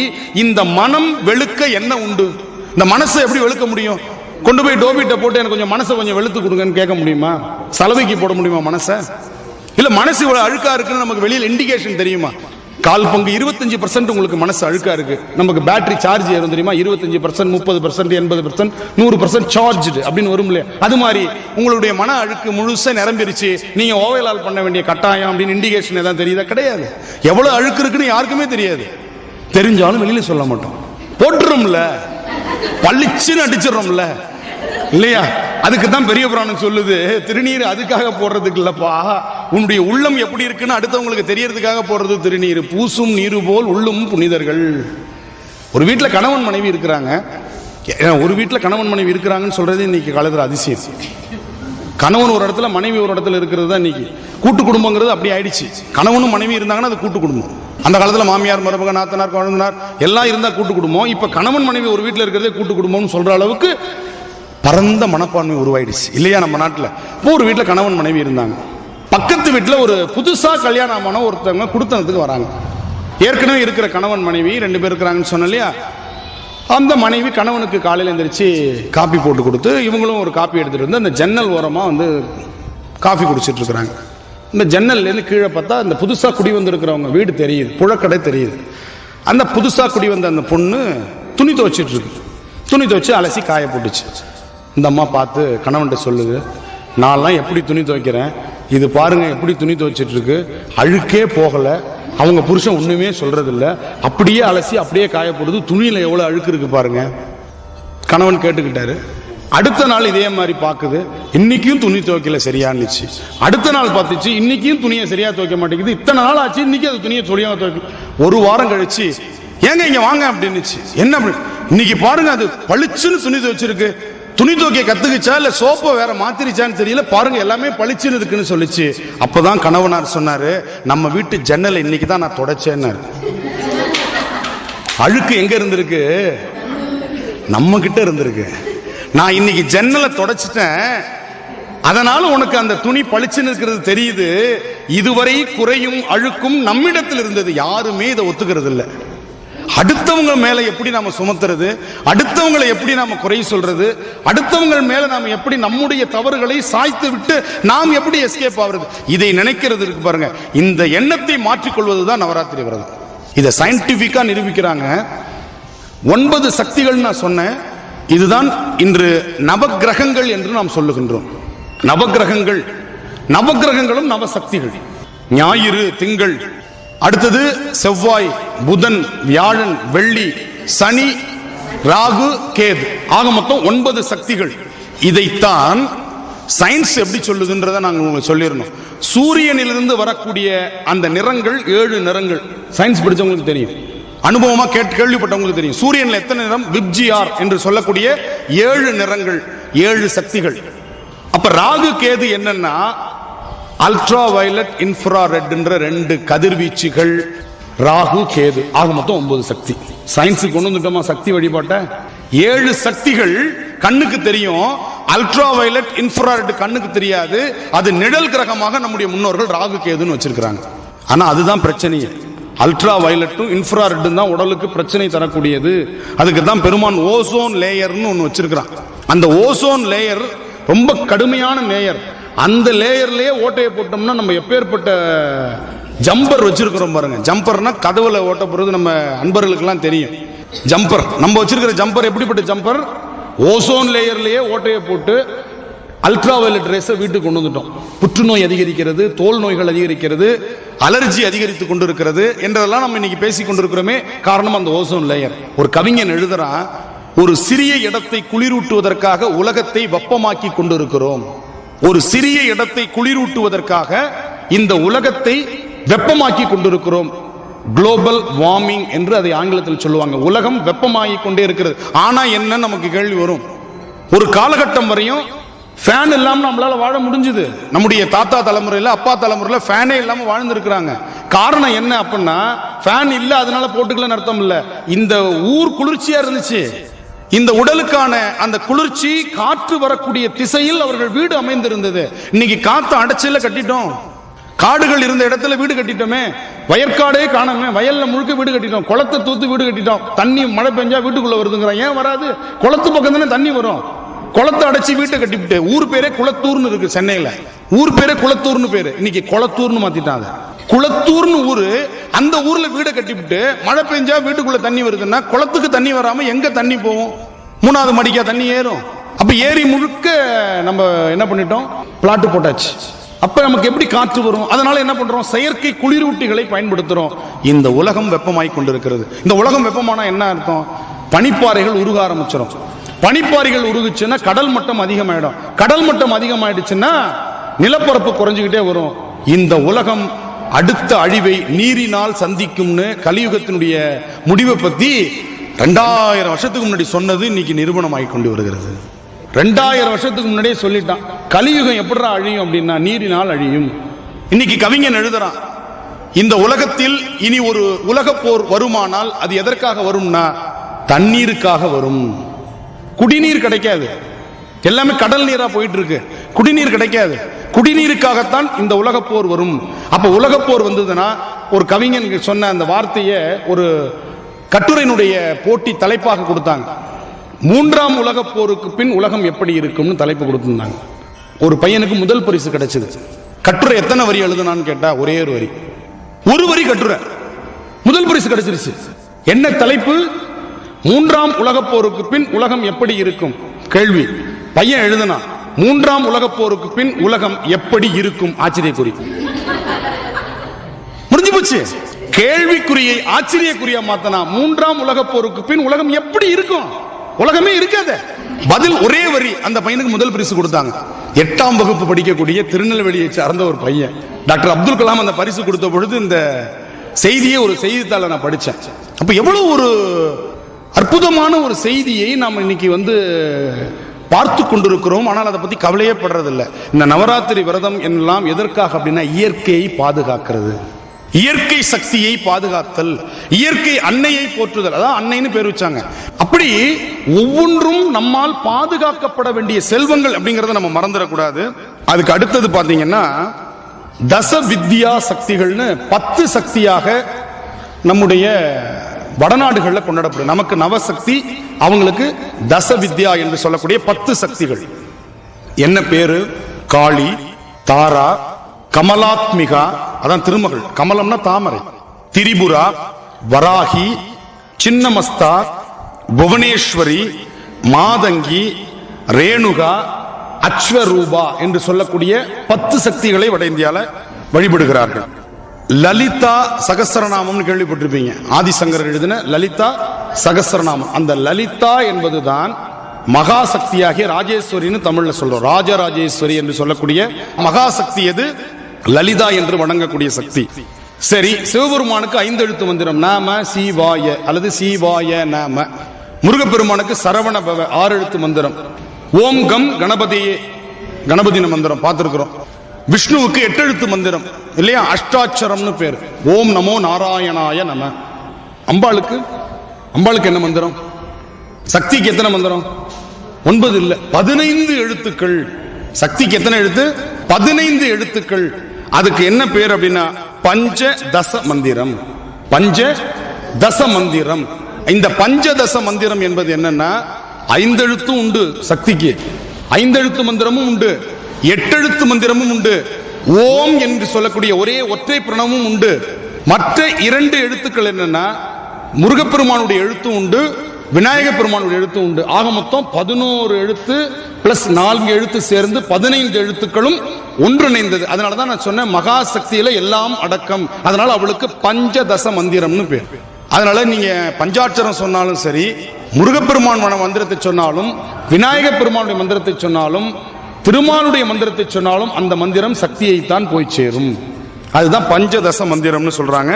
இந்த மனம் வெளுக்க என்ன உண்டு? இந்த மனசை எப்படி வெளுக்க முடியும்? கொண்டு போய் டோபிட்ட போட்டு எனக்கு கொஞ்சம் மனசை கொஞ்சம் வெளுத்து கொடுங்கன்னு கேட்க முடியுமா? சலவைக்கு போட முடியுமா மனசை? இல்ல மனசு இவ்வளவு அழுக்கா இருக்குன்னு நமக்கு வெளியில் இண்டிகேஷன் தெரியுமா? 1/4 25% உங்களுக்கு மனசு அழுக்கா இருக்கு. நமக்கு பேட்டரி சார்ஜ் ஏறும் தெரியுமா? 25%, 30%, 80%, 100% சார்ஜ் அப்படின்னு வரும் இல்லையா? அது மாதிரி உங்களுடைய மன அழுக்கு முழுசா நிரம்பிருச்சு, நீங்க ஓவலால் பண்ண வேண்டிய கட்டாயம் அப்படின்னு இண்டிகேஷன் ஏதாவது தெரியுதா? கிடையாது. எவ்வளவு அழுக்கு இருக்குன்னு யாருக்குமே தெரியாது. தெரிஞ்சாலும் வெளியில சொல்ல மாட்டோம். போட்டுரும்ல, பளிச்சுன்னு அடிச்சிடறோம்ல இல்லையா? அதுக்கு தான் பெரிய புராணம் சொல்லுது, திருநீர் அதுக்காக போடுறதுக்கு இல்லப்பா, உன்னுடைய உள்ளம் எப்படி இருக்குன்னு அடுத்தவங்களுக்கு தெரியறதுக்காக போடுறது திருநீர். பூசும் நீரு போல் உள்ளும் புனிதர்கள். ஒரு வீட்டுல கணவன் மனைவி இருக்கிறாங்க. ஒரு வீட்டுல கணவன் மனைவி இருக்கிறாங்கன்னு சொல்றது இன்னைக்கு காலத்துல அதிசயம். கணவன் ஒரு இடத்துல, மனைவி ஒரு இடத்துல இருக்கிறது தான் இன்னைக்கு கூட்டு குடும்பங்கிறது. அப்படி ஆயிடுச்சு. கணவனும் மனைவி இருந்தாங்கன்னா அது கூட்டு குடும்பம். அந்த காலத்துல மாமியார், மருமக, நாத்தனார், குழந்தைனார் எல்லாம் இருந்தா கூட்டு குடும்பம். இப்ப கணவன் மனைவி ஒரு வீட்டுல இருக்கிறதே கூட்டு குடும்பம்னு சொல்ற அளவுக்கு பரந்த மனப்பான்மை உருவாயிடுச்சு இல்லையா நம்ம நாட்டுல? இப்போ ஒரு வீட்டுல கணவன் மனைவி இருந்தாங்க. பக்கத்து வீட்டில் ஒரு புதுசா கல்யாணமான ஒருத்தவங்க குடுத்தனத்துக்கு வராங்க. ஏற்கனவே இருக்கிற கணவன் மனைவி 2 பேர் இருக்கிறாங்கன்னு சொன்ன இல்லையா. அந்த மனைவி கணவனுக்கு காலையில் எந்திரிச்சு காப்பி போட்டு கொடுத்து இவங்களும் ஒரு காப்பி எடுத்துட்டு வந்து அந்த ஜன்னல் ஓரமா வந்து காஃபி குடிச்சிட்டு இருக்கிறாங்க. இந்த ஜன்னல்லேருந்து கீழே பார்த்தா அந்த புதுசா குடி வந்திருக்கிறவங்க வீடு தெரியுது, புழக்கடை தெரியுது. அந்த புதுசா குடி வந்த அந்த பொண்ணு துணி துவைச்சிட்டு இருக்கு. துணி துவைச்சு அலசி காய போட்டுச்சு. இந்த அம்மா பார்த்து கணவன்கிட்ட சொல்லுது, நான்லாம் எப்படி துணி துவைக்கிறேன், இது பாருங்க எப்படி துணி துவைச்சிட்டு இருக்கு, அழுக்கே போகல. அவங்க புருஷன் ஒண்ணுமே சொல்றது இல்ல, அப்படியே அலசி அப்படியே காய போடுது, துணியில எவ்வளவு அழுக்கு இருக்கு பாருங்க. கணவன் கேட்டுக்கிட்டாரு. அடுத்த நாள் இதே மாதிரி பாக்குது, இன்னைக்கும் துணி துவைக்கல சரியானுச்சு. அடுத்த நாள் பார்த்துச்சு, இன்னைக்கும் துணியை சரியா துவைக்க மாட்டேங்குது. இத்தனை நாள் ஆச்சு, இன்னைக்கு அது துணியை சரியா துவைக்க. ஒரு வாரம் கழிச்சு, ஏங்க இங்க வாங்க அப்படின்னுச்சு. என்ன இன்னைக்கு பாருங்க அது பளிச்சுன்னு துணி துவைச்சிருக்கு, துணி துவைக்க கத்துக்குச்சா இல்ல சோப்பை வேற மாத்திருச்சான்னு தெரியல, பாருங்க எல்லாமே பளிச்சுன்னு இருக்குன்னு சொல்லிச்சு. அப்பதான் கணவனார் சொன்னாரு, நம்ம வீட்டு ஜன்னலை இன்னைக்கு தான் நான் தொடச்சேன்னு. அழுக்கு எங்க இருந்திருக்கு? நம்ம கிட்ட இருந்திருக்கு. நான் இன்னைக்கு ஜன்னலை தொடச்சிட்டேன், அதனால உனக்கு அந்த துணி பளிச்சுன்னு இருக்கிறது தெரியுது. இதுவரை குறையும் அழுக்கும் நம்மிடத்தில் இருந்தது. யாருமே இதை ஒத்துக்கிறது இல்லை. அடுத்தவங்க மேல எப்படி நாம சுமத்துறது, அடுத்தவங்களை எப்படி நாம குறை சொல்றது, அடுத்தவங்க மேல நாம எப்படி நம்முடைய தவறுகளை சாய்த்து விட்டு நாம் எப்படி எஸ்கேப் ஆகிறது, இதை நினைக்கிறது இருக்கு பாருங்க. இந்த எண்ணத்தை மாற்றிக்கொள்வதுதான் நவராத்திரி விரதம். இதை சயின்டிபிக்கா நிரூபிக்கிறாங்க. 9 சக்திகள் நான் சொன்னேன். இதுதான் இன்று நவக்கிரகங்கள் என்று நாம் சொல்லுகின்றோம். நவக்கிரகங்கள், நவக்கிரகங்களும் நவசக்திகள். ஞாயிறு, திங்கள், அடுத்தது செவ்வாய், புதன், வியாழன், வெள்ளி, சனி, ராகு, கேது, ஆக மொத்தம் 9 சக்திகள். இதைத்தான் சயின்ஸ் எப்படி சொல்லுதுன்றதை நாங்கள் உங்களுக்கு சொல்லிடணும். சூரியனிலிருந்து வரக்கூடிய அந்த நிறங்கள் 7 நிறங்கள். சயின்ஸ் படிச்சவங்களுக்கு தெரியும், அனுபவமா கேள்விப்பட்டவங்களுக்கு தெரியும். சூரியன்ல எத்தனை நிறம்? விப்ஜிஆர் என்று சொல்லக்கூடிய 7 நிறங்கள், 7 சக்திகள். அப்ப ராகு கேது என்னன்னா அல்ட்ரா வயலட், இன்ஃப்ராரெட் என்ற 2 கதிர்வீச்சுகள். ராகு கேது, ஆக மொத்தம் 9 சக்தி. சயின்ஸுக்கு கொண்டு வந்துட்டோமா சக்தி வழிபாட்ட? 7 சக்திகள் கண்ணுக்கு தெரியும், அல்ட்ரா வயலட், இன்ஃப்ராரெட் கண்ணுக்கு தெரியாது. அது நிழல் கிரகமாக நம்முடைய முன்னோர்கள் ராகு கேதுன்னு வச்சிருக்கிறாங்க. ஆனா அதுதான் பிரச்சனையே. அல்ட்ரா வயலட்டும் இன்ஃப்ராரெட்டும் தான் உடலுக்கு பிரச்சனை தரக்கூடியது. அதுக்கு தான் பெருமான் ஓசோன் லேயர்னு ஒன்று வச்சிருக்கிறான். அந்த ஓசோன் லேயர் ரொம்ப கடுமையான லேயர். அந்த லேயர்லயே ஓட்டையை போட்டோம்னா நம்ம எப்பேற்பட்ட ஜம்பர் வச்சிருக்கிறோம் பாருங்க. ஜம்பர்னா கதவுல ஓட்ட போறது நம்ம அன்பர்களுக்கு எல்லாம் தெரியும். ஜம்பர் நம்ம வச்சிருக்கிற ஜம்பர் எப்படிப்பட்ட ஜம்பர்? ஓசோன் லேயர்லயே ஓட்டையை போட்டு அல்ட்ரா வயலட் ரேஸை வீட்டுக்கு கொண்டு வந்துட்டோம். புற்றுநோய் அதிகரிக்கிறது, தோல் நோய்கள் அதிகரிக்கிறது, அலர்ஜி அதிகரித்து கொண்டிருக்கிறது என்றதெல்லாம் நம்ம இன்னைக்கு பேசிக் கொண்டிருக்கிறோமே, காரணம் அந்த ஓசோன் லேயர். ஒரு கவிஞன் எழுதுறான், ஒரு சிறிய இடத்தை குளிரூட்டுவதற்காக உலகத்தை வெப்பமாக்கி கொண்டிருக்கிறோம். ஒரு சிறிய இடத்தை குளிரூட்டுவதற்காக இந்த உலகத்தை வெப்பமாக்கி கொண்டிருக்கிறோம். குளோபல் வார்மிங் என்று அதை ஆங்கிலத்தில் சொல்லுவாங்க. உலகம் வெப்பமாகி கொண்டே இருக்கிறது. ஆனா என்ன நமக்கு கேள்வி வரும், ஒரு காலகட்டம் வரையும் ஃபேன் இல்லாம நம்மளால வாழ முடிஞ்சது. நம்முடைய தாத்தா தலைமுறையில, அப்பா தலைமுறையில ஃபேனே இல்லாம வாழ்ந்து இருக்கிறாங்க. காரணம் என்ன அப்படின்னா, ஃபேன் இல்ல அதனால போட்டுக்கலன்னு அர்த்தம் இல்ல. இந்த ஊர் குளிர்ச்சியா இருந்துச்சு. இந்த உடலுக்கான அந்த குளிர்ச்சி காற்று வரக்கூடிய திசையில் அவர்கள் வீடு அமைந்திருந்தது. இன்னைக்கு காத்து அடைச்சல கட்டிட்டோம். காடுகள் இருந்த இடத்துல வீடு கட்டிட்டோமே, வயற்காடே காணாமே, வயல்ல முழுக்க வீடு கட்டிட்டோம், குளத்தை தூத்து வீடு கட்டிட்டோம். தண்ணி மழை பெஞ்சா வீட்டுக்குள்ள வருதுங்கிறான். ஏன் வராது? குளத்து பக்கம் தானே தண்ணி வரும். குளத்தை அடைச்சி வீட்டை கட்டிவிட்டு, ஊர் பேரே குளத்தூர்னு இருக்கு சென்னையில. ஊர் பேரே குளத்தூர்னு பேரு, இன்னைக்கு குளத்தூர்னு மாத்திட்டாங்க. குளத்தூர்னு ஊரு, அந்த ஊர்ல வீடை கட்டிவிட்டு மழை பெஞ்சா வீட்டுக்குள்ள தண்ணி வருதுன்னா குளத்துக்கு தண்ணி வராம எங்க தண்ணி போகும்? 3வது மடிக்கா தண்ணி ஏறும். அப்ப ஏரி முழுக்க நம்ம என்ன பண்ணிட்டோம்? பிளாட் போட்டாச்சு. அப்ப நமக்கு எப்படி காற்று வரும்? அதனால என்ன பண்றோம்? செயற்கை குளிரூட்டிகளை பயன்படுத்துறோம். இந்த உலகம் வெப்பமாய் கொண்டிருக்கிறது. இந்த உலகம் வெப்பமானா என்ன அர்த்தம்? பனிப்பாறைகள் உருக ஆரம்பிச்சிடும். பனிப்பாறைகள் உருகுச்சுன்னா கடல் மட்டம் அதிகமாயிடும். கடல் மட்டம் அதிகமாயிடுச்சுன்னா நிலப்பரப்பு குறைஞ்சுக்கிட்டே வரும். இந்த உலகம் அடுத்த அழிவை நீரினால் சந்திக்கும்னு கலியுகத்தினுடைய முடிவை பத்தி 2000 வருஷத்துக்கு முன்னாடி சொன்னது இன்னைக்கு நிரூபணம் ஆகி கொண்டு வருகிறது. 2000 வருஷத்துக்கு முன்னாடியே சொல்லிட்டான், கலியுகம் எப்படா அழியும் அப்படின்னா நீரினால் அழியும். இன்னைக்கு கவிஞன் எழுதுறான், இந்த உலகத்தில் இனி ஒரு உலக போர் வருமானால் அது எதற்காக வரும்னா தண்ணீருக்காக வரும். குடிநீர் கிடைக்காது, எல்லாமே கடல் நீரா போயிட்டு இருக்கு. குடிநீர் கிடைக்காது. குடிநீருக்காகத்தான் இந்த உலகப் போர் வரும். அப்ப உலகப் போர் வந்ததுன்னா ஒரு கவிஞன் சொன்ன அந்த வார்த்தையை ஒரு கட்டுரையினுடைய போட்டி தலைப்பாக கொடுத்தாங்க. 3ஆம் உலகப் போருக்கு பின் உலகம் எப்படி இருக்கும்னு தலைப்பு கொடுத்திருந்தாங்க. ஒரு பையனுக்கு முதல் பரிசு கிடைச்சது. கட்டுரை எத்தனை வரி எழுதுனான்னு கேட்டா ஒரே ஒரு வரி கட்டுரை, முதல் பரிசு கிடைச்சிருச்சு. என்ன தலைப்பு? 3ஆம் உலகப் போருக்கு பின் உலகம் எப்படி இருக்கும். கேள்வி. பையன் எழுதுனா 3ஆம் உலகப் போருக்கு பின் உலகம் எப்படி இருக்கும், ஆச்சரியக்குறி. முடிஞ்சு போச்சு. கேள்விக்குறியை ஆச்சரியக்குறியா மாத்தனா 3ஆம் உலகப் போருக்கு பின் உலகம் எப்படி இருக்கும், உலகமே இருக்காது. பதில் ஒரே வரி. அந்த பையனுக்கு முதல் பரிசு கொடுத்தாங்க. 8ஆம் வகுப்பு படிக்கக்கூடிய திருநெல்வேலியை சார்ந்த ஒரு பையன். டாக்டர் அப்துல் கலாம் அந்த பரிசு கொடுத்த பொழுது இந்த செய்தியை ஒரு செய்தித்தாளை நான் படிச்சேன். அப்ப எவ்வளவு ஒரு அற்புதமான ஒரு செய்தியை நாம் இன்னைக்கு பார்த்து கொண்டிருக்கிறோம். ஆனால் அதை பத்தி கவலையே படுறதில்லை. இந்த நவராத்திரி விரதம் எல்லாம் எதற்காக அப்படின்னா இயற்கையை பாதுகாக்கிறது, இயற்கை சக்தியை பாதுகாத்தல், இயற்கை அன்னையை போற்றுதல். அதான் அன்னைன்னு பேர் வச்சாங்க. அப்படி ஒவ்வொன்றும் நம்மால் பாதுகாக்கப்பட வேண்டிய செல்வங்கள் அப்படிங்கறத நம்ம மறந்துடக்கூடாது. அதுக்கு அடுத்தது பாத்தீங்கன்னா தச வித்யா சக்திகள்னு 10 சக்தியாக நம்முடைய வடநாடுகள்ல கொண்டாடப்படும். நமக்கு நவசக்தி, அவங்களுக்கு தச வித்யா என்று சொல்லக்கூடிய 10 சக்திகள். என்ன பேரு? காளி, தாரா, கமலாத்மிகா, அதான் திருமகள், கமலம்னா தாமரை, திரிபுரா, வராகி, சின்னமஸ்தா, புவனேஸ்வரி, மாதங்கி, ரேணுகா, அச்வரூபா என்று சொல்லக்கூடிய 10 சக்திகளை வட இந்தியால வழிபடுகிறார்கள். லலிதா சகஸ்ரநாமம் கேள்விப்பட்டிருப்பீங்க. ஆதிசங்கரர் எழுதின லலிதா சகஸ்ரநாமம். அந்த லலிதா என்பதுதான் மகாசக்தியாகிய ராஜேஸ்வரின்னு தமிழ்ல சொல்றோம். ராஜராஜேஸ்வரி என்று சொல்லக்கூடிய மகாசக்தி எது? லலிதா என்று வணங்கக்கூடிய சக்தி. சரி, சிவபெருமானுக்கு 5 எழுத்து மந்திரம் நாம சிவாய அல்லது சிவாய நாம. முருகப்பெருமானுக்கு சரவண பவ 6 எழுத்து மந்திரம். ஓம் கம் கணபதியே, கணபதி மந்திரம் பார்த்திருக்கிறோம். விஷ்ணுவுக்கு 8 எழுத்து மந்திரம் இல்லையா, அஷ்டாட்சரம்னு பேர். ஓம் நமோ நாராயணாய நம. அம்பாளுக்கு என்ன மந்திரம்? சக்திக்கு எத்தனை மந்திரம்? 9 இல்ல, 15 எழுத்துக்கள். சக்திக்கு எத்தனை எழுத்து? 15 எழுத்துக்கள். அதுக்கு என்ன பேர் அப்படின்னா பஞ்சதச மந்திரம். பஞ்சதச மந்திரம். இந்த பஞ்சதச மந்திரம் என்பது என்னன்னா 5 எழுத்தும் உண்டு சக்திக்கு, 5 எழுத்து மந்திரமும் உண்டு, 8 எழுத்து மந்திரமும் உண்டு, ஓம் என்று சொல்லக்கூடிய ஒரே ஒற்றை பிரணவமும் உண்டு. மற்ற 2 எழுத்துக்கள் என்னன்னா முருகப்பெருமானுடைய எழுத்தும் உண்டு, விநாயக பெருமானுடைய எழுத்து உண்டு. ஆக மொத்தம் 11 எழுத்து பிளஸ் 4 எழுத்து சேர்ந்து 15 எழுத்துக்களும் ஒன்றிணைந்தது. அதனாலதான் நான் சொன்னேன் மகா சக்தியில எல்லாம் அடக்கம். அதனால அவளுக்கு பஞ்சதச மந்திரம்னு பேர். அதனால நீங்க பஞ்சாட்சரம் சொன்னாலும் சரி, முருகப்பெருமான் மந்திரத்தை சொன்னாலும், விநாயக பெருமானுடைய மந்திரத்தை சொன்னாலும், திருமாலுடைய மந்திரத்தை சொன்னாலும் அந்த மந்திரம் சக்தியைத்தான் போய் சேரும். அதுதான் பஞ்சதச மந்திரம்னு சொல்றாங்க.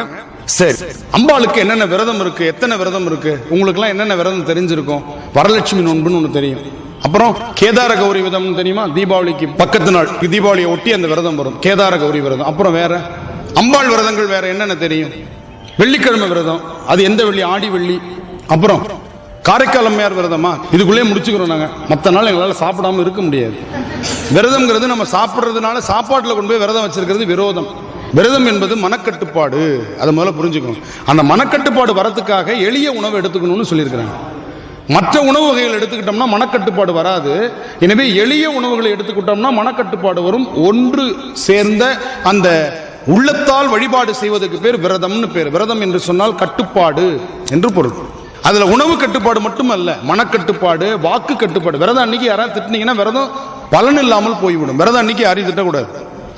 சரி, அம்பாளுக்கு என்னென்ன விரதம் இருக்கு, எத்தனை விரதம் இருக்கு? உங்களுக்கு எல்லாம் என்னென்ன விரதம் தெரிஞ்சிருக்கும்? வரலட்சுமி நோன்புன்னு ஒண்ணு தெரியும். அப்புறம் கேதார கௌரி விரதம் தெரியுமா? தீபாவளிக்கு பக்கத்து நாள், தீபாவளியை ஒட்டி அந்த விரதம் வரும், கேதார கௌரி விரதம். அப்புறம் வேற அம்பாள் விரதங்கள் வேற என்னென்ன தெரியும்? வெள்ளிக்கிழமை விரதம், அது எந்த வெள்ளி? ஆடி வெள்ளி. அப்புறம் காரைக்கால் அம்மையார் விரதமா? இதுக்குள்ளே முடிச்சுக்கிறோம் நாங்க. மற்ற நாள் எங்களால் சாப்பிடாம இருக்க முடியாது. விரதம்ங்கிறது நம்ம சாப்பிடுறதுனால சாப்பாட்டுல கொண்டு போய் விரதம் வச்சிருக்கிறது விரோதம். விரதம் என்பது மனக்கட்டுப்பாடு. அதை முதல்ல புரிஞ்சுக்கணும். அந்த மனக்கட்டுப்பாடு வரத்துக்காக எளிய உணவு எடுத்துக்கணும்னு சொல்லியிருக்கிறாங்க. மற்ற உணவு வகைகள் எடுத்துக்கிட்டோம்னா மனக்கட்டுப்பாடு வராது. எனவே எளிய உணவுகளை எடுத்துக்கிட்டோம்னா மனக்கட்டுப்பாடு வரும். ஒன்று சேர்ந்த அந்த உள்ளத்தால் வழிபாடு செய்வதற்கு பேர் விரதம்னு பேர். விரதம் என்று சொன்னால் கட்டுப்பாடு என்று பொருள். அதுல உணவு கட்டுப்பாடு மட்டுமல்ல, மனக்கட்டுப்பாடு, வாக்கு கட்டுப்பாடு. விரதம் அன்னைக்கு யாராவது திட்டினீங்கன்னா விரதம் பலன் இல்லாமல் போய்விடும். விரதம் அன்னைக்கு யாரையும் திட்டக்கூடாது.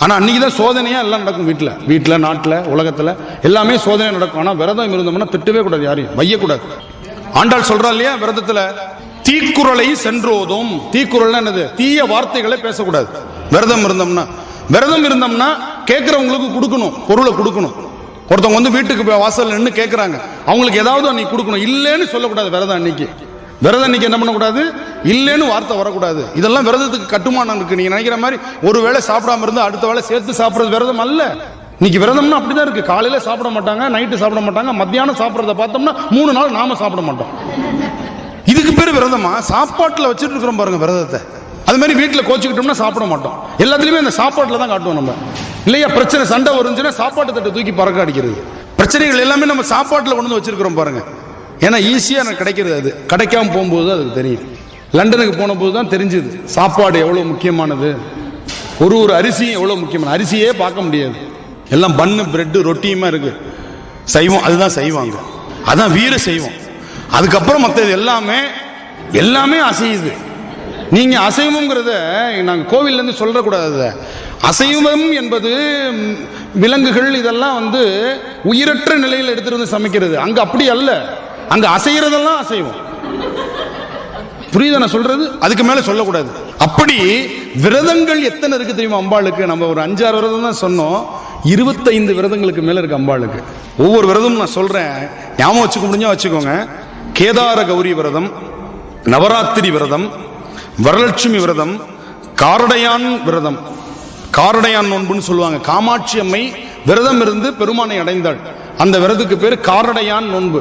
ஆனா அன்னைக்குதான் சோதனையா எல்லாம் நடக்கும். வீட்டுல நாட்டுல உலகத்துல எல்லாமே சோதனை நடக்கும். ஆனா விரதம் இருந்தோம்னா திட்டவே கூடாது, யாரையும் வையக்கூடாது. ஆண்டாள் சொல்றா இல்லையா விரதத்துல, தீக்குறளை சென்றோதும். தீக்குறள் என்னது? தீய வார்த்தைகளை பேசக்கூடாது. விரதம் இருந்தோம்னா கேட்கிறவங்களுக்கு கொடுக்கணும், பொருளை கொடுக்கணும். ஒருத்தவங்க வீட்டுக்கு வாசல் நின்று கேட்கிறாங்க, அவங்களுக்கு ஏதாவது அன்னைக்கு கொடுக்கணும். இல்லைன்னு சொல்லக்கூடாது. விரதம் அன்னைக்கு என்ன பண்ணக்கூடாது? இல்லைன்னு வார்த்தை வரக்கூடாது. இதெல்லாம் விரதத்துக்கு கட்டுமானம் இருக்கு. நீங்க நினைக்கிற மாதிரி ஒரு வேளை சாப்பிடாம இருந்தா அடுத்த வேளை சேர்த்து சாப்பிடுறது விரதம் அல்ல. இன்னைக்கு விரதம்னா அப்படிதான் இருக்கு. காலையில சாப்பிட மாட்டாங்க, நைட்டு சாப்பிட மாட்டாங்க, மத்தியானம் சாப்பிடறத பார்த்தோம்னா 3 நாள் நாம சாப்பிட மாட்டோம். இதுக்கு பேரு விரதமா? சாப்பாட்டுல வச்சுட்டு இருக்கிறோம் பாருங்க விரதத்தை. அது மாதிரி வீட்டில் கோச்சிக்கிட்டோம்னா சாப்பிட மாட்டோம். எல்லாத்துலயுமே அந்த சாப்பாட்டில் தான் காட்டுவோம் நம்ம இல்லையா. பிரச்சனை சண்டை வருஞ்சுன்னா சாப்பாட்டு தட்டை தூக்கி பறக்க அடிக்கிறது. பிரச்சனைகள் எல்லாமே நம்ம சாப்பாட்டில் கொண்டு வந்து வச்சிருக்கிறோம் பாருங்க. ஏன்னா ஈஸியா எனக்கு கிடைக்கிறது. அது கிடைக்காம போகும்போது அதுக்கு தெரியும். லண்டனுக்கு போன போது தான் தெரிஞ்சது சாப்பாடு எவ்வளவு முக்கியமானது, ஒரு அரிசியும் எவ்வளவு முக்கியமான. அரிசியே பார்க்க முடியாது, எல்லாம் பன்னு பிரெட் ரொட்டியுமா இருக்கு. சைவம் அதுதான் செய்வாங்க, அதான் வீர செய்வோம். அதுக்கப்புறம் மற்றது எல்லாமே அசையுது. நீங்க அசைவம்ங்கிறத நாங்க கோவில்ல இருந்து சொல்ற கூடாது. அசைவம் என்பது விலங்குகள் இதெல்லாம் உயிரற்ற நிலையில் எடுத்துட்டு வந்து சமைக்கிறது. அங்க அப்படி அல்ல, அங்க அசைகிறதெல்லாம் அசைவம். புரியுதா நான் சொல்றது? அதுக்கு மேல சொல்லக்கூடாது. அப்படி விரதங்கள் எத்தனை இருக்கு தெரியுமா அம்பாளுக்கு? நம்ம ஒரு 5-6 விரதம் தான் சொன்னோம், 25 விரதங்களுக்கு மேல இருக்கு அம்பாளுக்கு. ஒவ்வொரு விரதமும் நான் சொல்றேன், ஞாபகம் வச்சுக்க முடிஞ்சா வச்சுக்கோங்க. கேதார கௌரி விரதம், நவராத்திரி விரதம், வரலட்சுமி விரதம், காரடையான் விரதம். காரடையான் நோன்புன்னு சொல்லுவாங்க. காமாட்சி அம்மை விரதம் இருந்து பெருமானை அடைந்தாள். அந்த விரதுக்கு பேரு காரடையான் நோன்பு.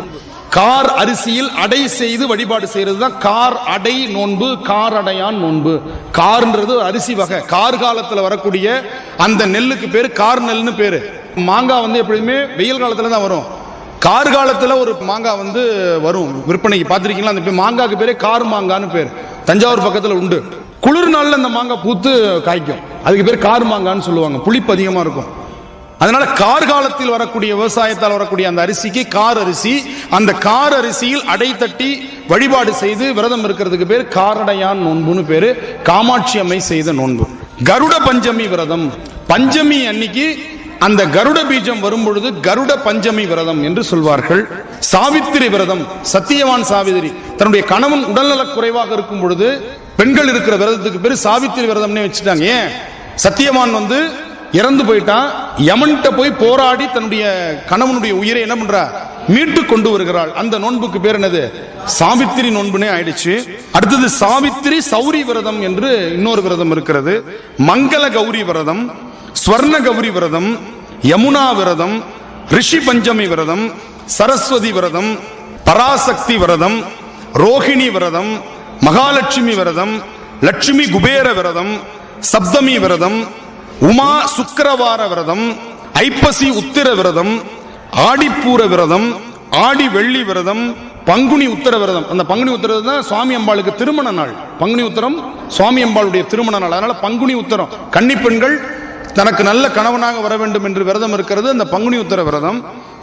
கார் அரிசியில் அடை செய்து வழிபாடு செய்யறது தான் கார் அடை நோன்பு, காரடையான் நோன்பு. கார்ன்றது அரிசி வகை. கார் காலத்துல வரக்கூடிய அந்த நெல்லுக்கு பேரு கார் நெல்னு பேரு. மாங்காய் எப்படியுமே வெயில் காலத்துல தான் வரும். கார் காலத்துல ஒரு மாங்காய் வரும் விற்பனைக்கு. பார்த்திருக்கீங்களா? அந்த மாங்காய்க்கு பேரே கார் மாங்கான்னு பேர். தஞ்சாவூர் பக்கத்துல உண்டு. குளிர் நாள்ல அந்த மாங்காய் பூத்து காய்க்கும், அதுக்கு பேர் கார் மாங்கான்னு சொல்லுவாங்க. புளிப்பு அதிகமா இருக்கும். அதனால கார் காலத்தில் வரக்கூடிய விவசாயத்தால் வரக்கூடிய அந்த அரிசிக்கு கார் அரிசி. அந்த கார் அரிசியில் அடை தட்டி வழிபாடு செய்து விரதம் இருக்கிறதுக்கு பேர் காரடையான் நோன்புன்னு பேரு. காமாட்சி அம்மை செய்த நோன்பு. கருட பஞ்சமி விரதம். பஞ்சமி அன்னைக்கு அந்த கருட பீஜம் வரும் பொழுது கருட பஞ்சமி விரதம் என்று சொல்வார்கள். சாவித்திரி விரதம். சத்தியவான் சாவித்திரி தன்னுடைய கணவன் உடல்நலக் குறைவாக இருக்கும் பொழுது பெண்கள் இருக்கிற விரதத்துக்கு பேரு சாவித்திரி விரதம்னே வச்சுட்டாங்க. ஏன்? சத்தியவான் இறந்து போயிட்டான். யமன்கிட்ட போய் போராடி தன்னுடைய கணவனுடைய உயிரை என்ன பண்றா? மீட்டு கொண்டு வருகிறாள். அந்த நோன்புக்கு பேர் என்னது? சாவித்திரி நோன்புனே ஆயிடுச்சு. அடுத்தது சாவித்திரி சௌரி விரதம் என்று இன்னொரு விரதம் இருக்கிறது. மங்கள கௌரி விரதம், ஸ்வர்ண கௌரி விரதம், யமுனா விரதம், ரிஷி பஞ்சமி விரதம், சரஸ்வதி விரதம், பராசக்தி விரதம், ரோஹிணி விரதம், மகாலட்சுமி விரதம், லட்சுமி குபேர விரதம், சப்தமி விரதம், உமா சுக்கிரவார விரதம், ஐப்பசி உத்திர விரதம், ஆடிப்பூர விரதம், ஆடி வெள்ளி விரதம், பங்குனி உத்தர விரதம். அந்த பங்குனி உத்தரம் தான் சுவாமி அம்பாளுக்கு திருமண நாள். பங்குனி உத்தரம் சுவாமி அம்பாளுடைய திருமண நாள். அதனால பங்குனி உத்தரம் கன்னி பெண்கள் தனக்கு நல்ல கணவனாக வர வேண்டும் என்று விரதம் இருக்கிறது அந்த பங்குனி உத்தர விரதம்.